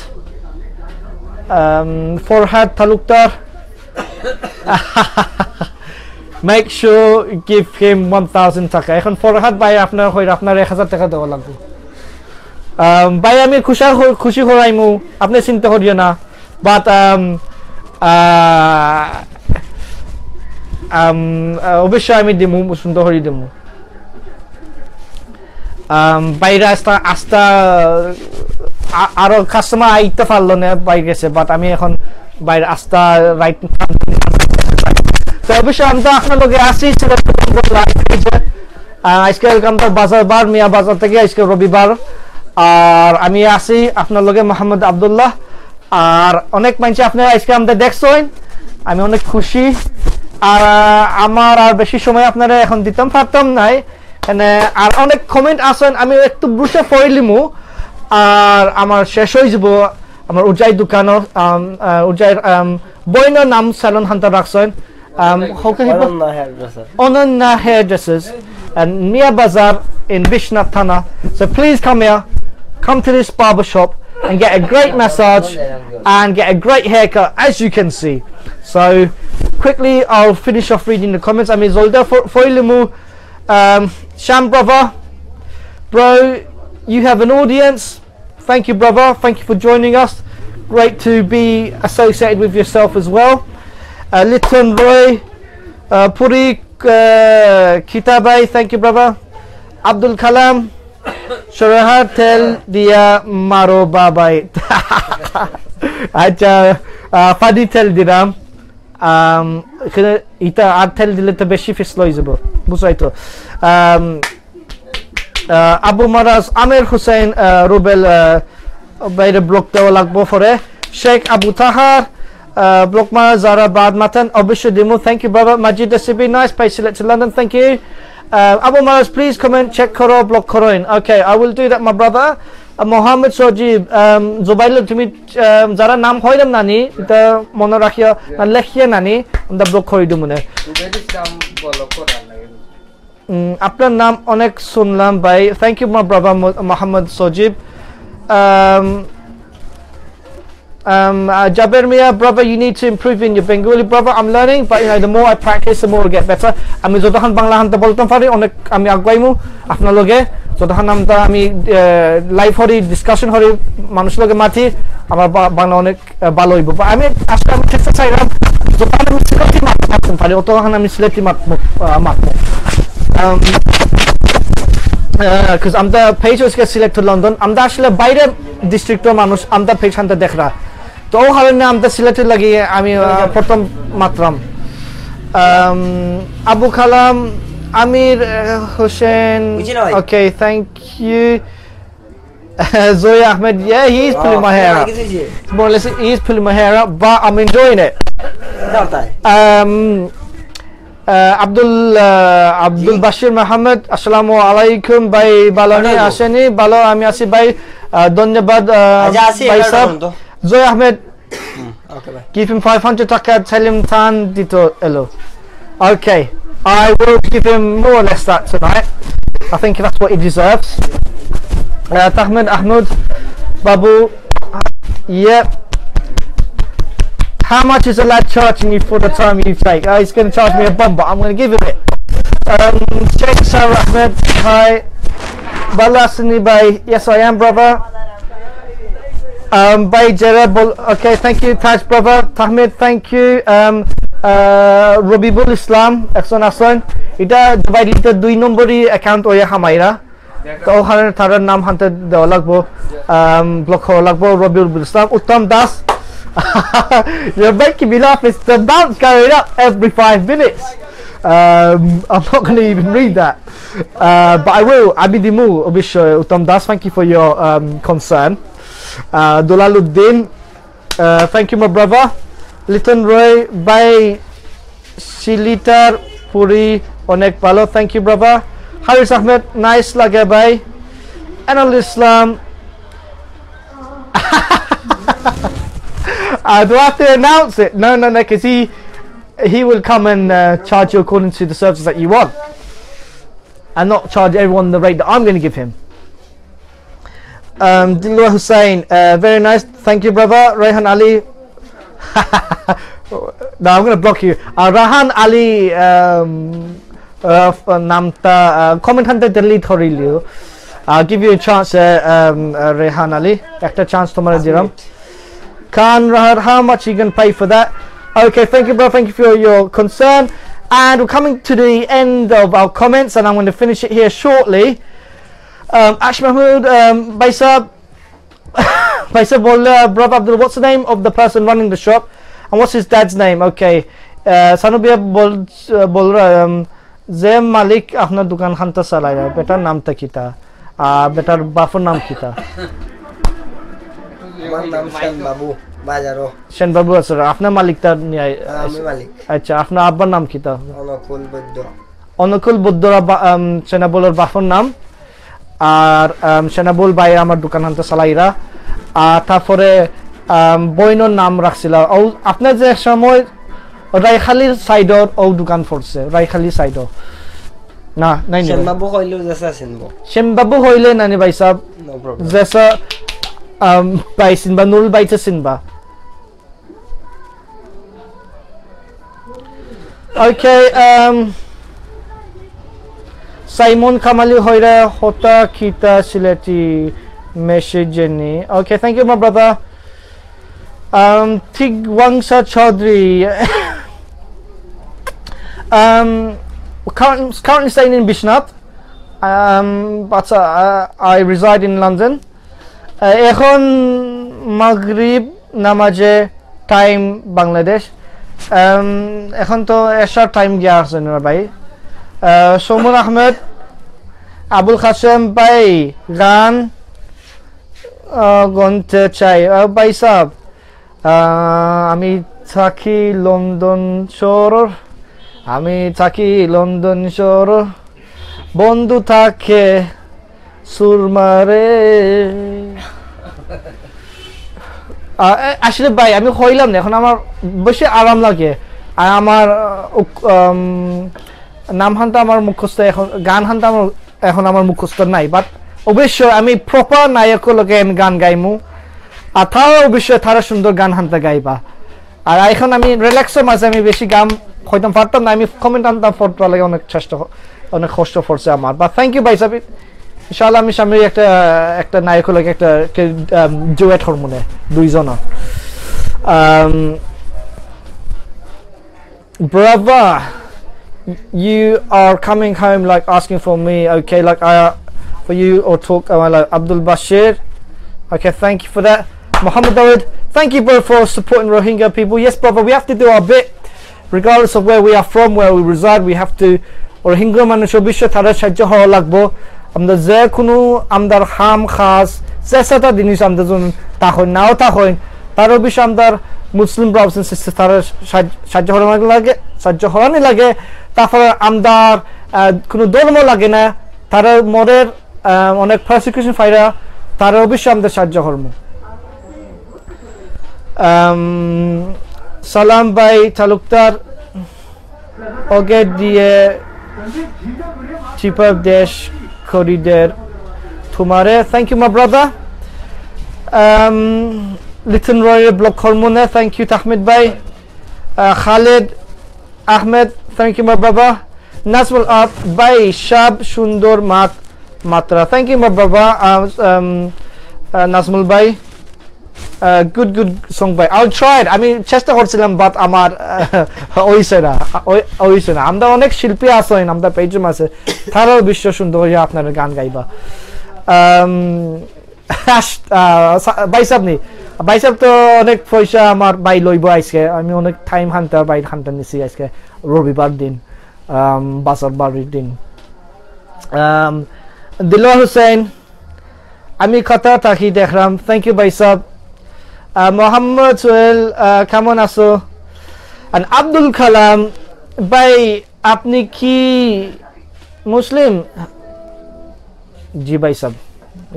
Farhad Talukdar make sure you give him 1000 টাকা এখন ফরহাদ ভাই আপনার 1000 টাকা দেওয়া লাগবে ভাই আমি খুশি হরাইমু আপনি চিন্তা করিও না বাট অবশ্যই আমি দিমু সুন্দর করে দিমু বাইরে আস্তা আরো কাস্টমার আইতে পারলো না বাইরে গেছে বাট আমি এখন বাইরে আস্তা রাইট তো অবশ্যই আমরা আপনার লগে আসি আজকে আমরা বাজার বার মিয়া বাজার থেকে আজকে রবিবার আর আমি আসি আপনার লগে মোহাম্মদ আব্দুল্লাহ আর অনেক মানুষ আপনারা আজকে আমরা দেখছেন আমি অনেক খুশি আর আমার আর বেশি সময় আপনারা এখন দিতাম পারতাম নাই এনে আর অনেক কমেন্ট আসেন আমি একটু বুঝে পড়লিমু আর আমার শেষ হয়ে যাব আমার উজাই দোকানের উজাই বইনের নাম সালন হান্টার রাখছেন Onanna hairdressers and Mia Bazaar in Biswanath Thana. So please come here, come to this barber shop and get a great massage and get a great haircut as you can see. So quickly I'll finish off reading the comments. I'm Zolda Foilimu Sham brother. Bro, you have an audience. Thank you brother, thank you for joining us. Great to be associated with yourself as well. Litton Roy, Puri Kitabai, thank you brother. Abdul Kalam, Sharaha tell dia maro babai. Acha Fadi tell diram. Ita আর tell dile to beshi fish লই যাব বুঝাই তো আবু মারাজ আমির হোসেন রুবেল বাইরে block দেওয়া লাগবো পরে শেখ আবু তাহার ব্লক মারা যারা বাদ মাতেন অবশ্যই দিমু থ্যাংক ইউ বাবা মাজিদ সিবি নাইস পাই select to London thank you Abu Maraz please comment check karo block koroin okay I will do that my brother Mohammed Sojib Zubail তুমি যারা নাম হইলাম নানি এটা মনে রাখিয়া না লেখিয়া নানি আমরা ব্লক করে দিমু না আপনার নাম অনেক শুনলাম ভাই thank you my brother Mohammad Sajib Jaber Mia brother you need to improve in your Bengali brother I'm learning but you know the more I practice the more I get better আমি যতক্ষণ বাংলা হানতে বলতাম পারি অনেক আমি আগাইমু আপনার লগে যতক্ষণ আমরা আমি লাইভ হরি ডিসকাশন হরি মানুষ লগে মাতি আমার বাংলা অনেক ভালো হইব আমি আজকে আমি চেষ্টা চাইলাম যতক্ষণ আমি সিলেটি মাততে পারি ততক্ষণ আমি Sylheti মাতবো because I'm the page was get selected to London I'm the actually বাইরে ডিস্ট্রিক্টের মানুষ I'm the page হানতে দেখরা তো ও কারণে I'm the সিলেক্টেড লাগি আমি প্রথম মাত্রাম আবু কালাম Amir Hussein okay thank you Zoya Ahmed yeah he's pulling my hair up more or less he's pulling my hair up but I'm enjoying it Abdul Bashir Muhammad Assalamu alaikum bhai baloni asheni balo ami achi bhai dhanyabad bhai sab Zoya Ahmed okay bhai give him 500 taka tell him tan dito hello okay I will give him more or less that tonight I think that's what he deserves Tahmid Ahmed Babu yep how much is a lad charging you for the time you take he's going to charge me a bomb but I'm going to give him it Sheikh Sarah Ahmed hi Balasini bhai yes I am brother bhai Jerabul okay thank you Taj brother Tahmid thank you Robibul Islam একজন আছেন এটা Dubai লিতে 2 নম্বরই account ওয়া হামাইরা তো ওখানে তার নাম হাতে দেওয়া লাগবো ব্লক হওয়া লাগবো রবিউল ইসলাম উত্তম Das you're making me laugh it's the bounce going up every 5 minutes I'm not going to even read that but I will Abidimu obishoy Uttam Das thank you for your concern Dolaluddin thank you my brother Liton Roy by Shilitar Puri Onek Palo thank you brother Haris Ahmed nice lage bhai Anal Islam do I have to announce it no because he will come and charge you according to the services that you want and not charge everyone the rate that I'm going to give him Dilwa Hussain very nice thank you brother Rehan Ali no I'm going to block you Rahan Ali namta comment hante delete horilio I'll give you a chance Rehan Ali ekta chance tomare diram Khan Rahar how much you can pay for that okay thank you bro thank you for your concern and we're coming to the end of our comments and I'm going to finish it here shortly Ash Mahmood Baisab brother Abdul what's the name of the person running the shop and what's his dad's name okay Sanubia bolra Zem Malik apnar dukan khanta salaya betar naam ta kita betar bafur naam kita আমার নাম শান বাবু বাজারো শান বাবু আছে আপনার মালিকটা আমি মালিক আচ্ছা আপনার আব্বার নাম কি তা অনুকূল বৈদ্য সেনাবলের বাফর নাম আর সেনাবল ভাই আমার দোকান হানতে চালাইরা আর তারপরে বইনোর নাম রাখছিল ও আপনার যে সময় রাইখালির সাইডর ও দোকান পড়ছে রাইখালি সাইডর না নাই শ্যামবাবু হইলো জেসা সিনবো শ্যামবাবু হইলে নানি ভাই সাহেব নো প্রবলেম জেসা by Sinba null by Sinba okay Simon Kamali hoira hota kita sileti message ni okay thank you my brother Tigwangsa Chaudhry currently staying in Biswanath আচ্ছা I reside in London. এখন মাগরিব নামাজে time Bangladesh এখন তো এশার time গিয়া আছে না ভাই সোমন আহমেদ আবুল কাসেম ভাই গান গন্তে চাই ভাই সাহেব আমি থাকি লন্ডন শহর বন্ধু থাকে সুরমারে আসলে ভাই আমি হইলাম না এখন আমার বেশি আরাম লাগে আর আমার নাম হানটা আমার মুখস্থ এখন গান হানটা আমার এখন আমার মুখস্থ নাই বাট অবশ্যই আমি প্রপার নায়কের লগে গান গাইমু আর তারা অবশ্যই তারা সুন্দর গান হানতে গাইবা আর এখন আমি রিল্যাক্সের মাঝে আমি বেশি গান হয়তো পারতাম না আমি কমেন্ট আনতাম ফটো লাগে অনেক কষ্ট পড়ছে আমার বা থ্যাংক ইউ ভাই সাহেব ইনশাআল্লাহ আমি সামনে একটা নায়কের লগে একটা ডুয়েট হরমোনে দুইজনের brother you are coming home like asking for me okay like for you or talk like Abdul Bashir okay thank you for that Muhammad Dawud thank you bro for supporting Rohingya people yes brother we have to do our bit regardless of where we are from where we reside we have to Rohingya মানুষ অবশ্যই তারা সাহায্য হওয়া লাগবো আমরা যে কোনো আমদার হাম খাস চেষ্টা জিনিস আমাদের জন্য তা হয় নাও তা হয় তার অবশ্যই আমাদের মুসলিম ব্রাউজ এন্ড সিস্টার তারা সাহায্য হওয়ানি লাগে তারপরে আমদার কোনো ধর্ম লাগে না তারা মরের অনেক প্রসিকিউশন ফাইরা তারা অবশ্যই আমাদের সাহায্য করবো সালাম ভাই তালুকদার ওকে দিয়ে চিফ অফ দেশ করিডের তোমারে thank you my brother Liton রয়ের ব্লক হরমোনে থ্যাংক ইউ তাহমিদ ভাই Khaled Ahmed thank you my brother Nazmul আপ ভাই সব সুন্দর মাত্রা thank you my brother Nazmul ভাই good song by I'll try it আমি চেষ্টা করছিলাম বাট আমার ওইছে না আমরা অনেক শিল্পী আছেন আমরা পেজে আছে তারাও বিশ্ব সুন্দর হয়ে আপনার গান গাইবা ভাই সাহেব তো অনেক পয়সা আমার ভাই লইব আজকে আমি অনেক টাইম হানতে নিছি আজকে রবিবার দিন বাসার বাড়ির দিন দিলওয়ার হোসেন আমি কথা থাকি দেখলাম থ্যাংক ইউ ভাই সাহেব মোহাম্মদ সোহেল কেমন আছো আর আব্দুল কালাম ভাই আপনি কি মুসলিম জি ভাই সাহেব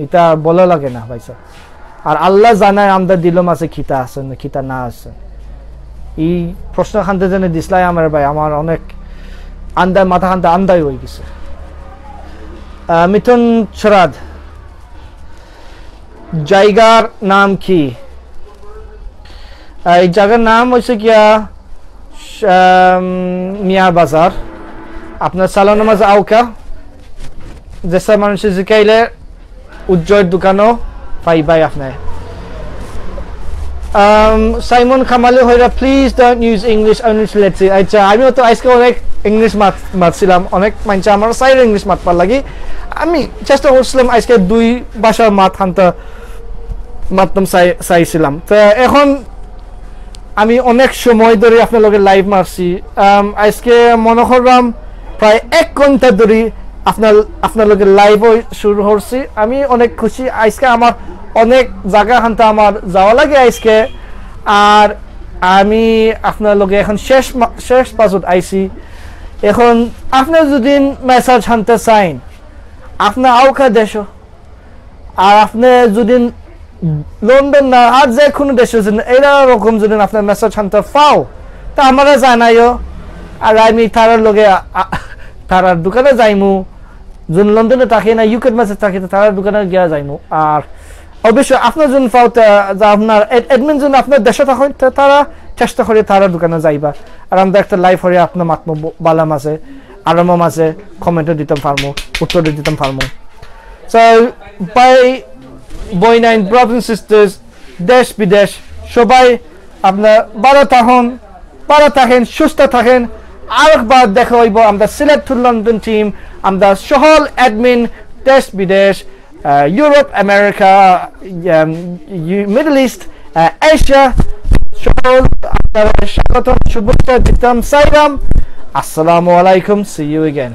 এটা বলা লাগে না ভাই সাহেব আর আল্লাহ জানায় আমাদের দিলম আছে খিতা আছে না খিতা না আছে এই প্রশ্ন খানতে জেনে দিসলাই আমার ভাই আমার অনেক মাথা খানতে আন্দাই হয়ে গেছে মিথুন ছরাদ জায়গার নাম কি এই জায়গার নাম হচ্ছে কিয়া মিয়া বাজার আপনার সালানো মাঝে আউকা যেসা মানুষের জিকাইলে উজ্জয়ের দোকানও পাইবাই আপনার সাইমন খামালি হইরা please don't use English only Sylheti আচ্ছা আমিও তো আজকে অনেক ইংলিশ মারছিলাম অনেক মানুষ আমার সাইড ইংলিশ মাতবার লাগি আমি চেষ্টা করছিলাম আজকে দুই ভাষার মাতলাম চাইছিলাম তো এখন আমি অনেক সময় ধরে আপনার লগে লাইভ মারছি আজকে মনে করলাম প্রায় 1 ঘন্টা ধরে আপনার লগে লাইভ শুরু করছি আমি অনেক খুশি আজকে আমার অনেক জায়গা হানতে আমার যাওয়া লাগে আজকে আর আমি আপনার লগে এখন শেষ পাঁচত আইছি এখন আপনি যদি মেসেজ হানতে চাইন আপনার আউকা দেশ আর আপনি যদি লন্ডন না আর যে কোনো দেশে যদি এরকম যদি আপনার মেসেজ হানতে পাও তা আমরা জানাইও আর আমি তারার লগে তারার দোকানে যাইমু যদি লন্ডনে থাকে না ইউকের মাঝে থাকে তারার দোকানে গিয়া যাইমু আর অবশ্যই আপনার জন্য পাও আপনার অ্যাডমিন জন্য আপনার দেশে থাকেন তারা চেষ্টা করে তারার দোকানে যাইবা আর আমরা একটা লাইভ হয়ে আপনার মাত্ম বালাম আছে আরাম আছে কমেন্টও দিতাম পারমু উত্তর দিতাম পারমু সো বাই বই নাইন ব্রাদার্স এন্ড সিস্টার্স দেশ বিদেশ সবাই আপনার ভালো থাকেন সুস্থ থাকেন আরেকবার দেখা হইব আমরা সিলেট টু লন্ডন টিম আমরা সকল অ্যাডমিন দেশ বিদেশ Europe America middle east Asia সকল আপনারা স্বাগত শুভেচ্ছা দিতাম সাইরাম আসসালামু আলাইকুম see you again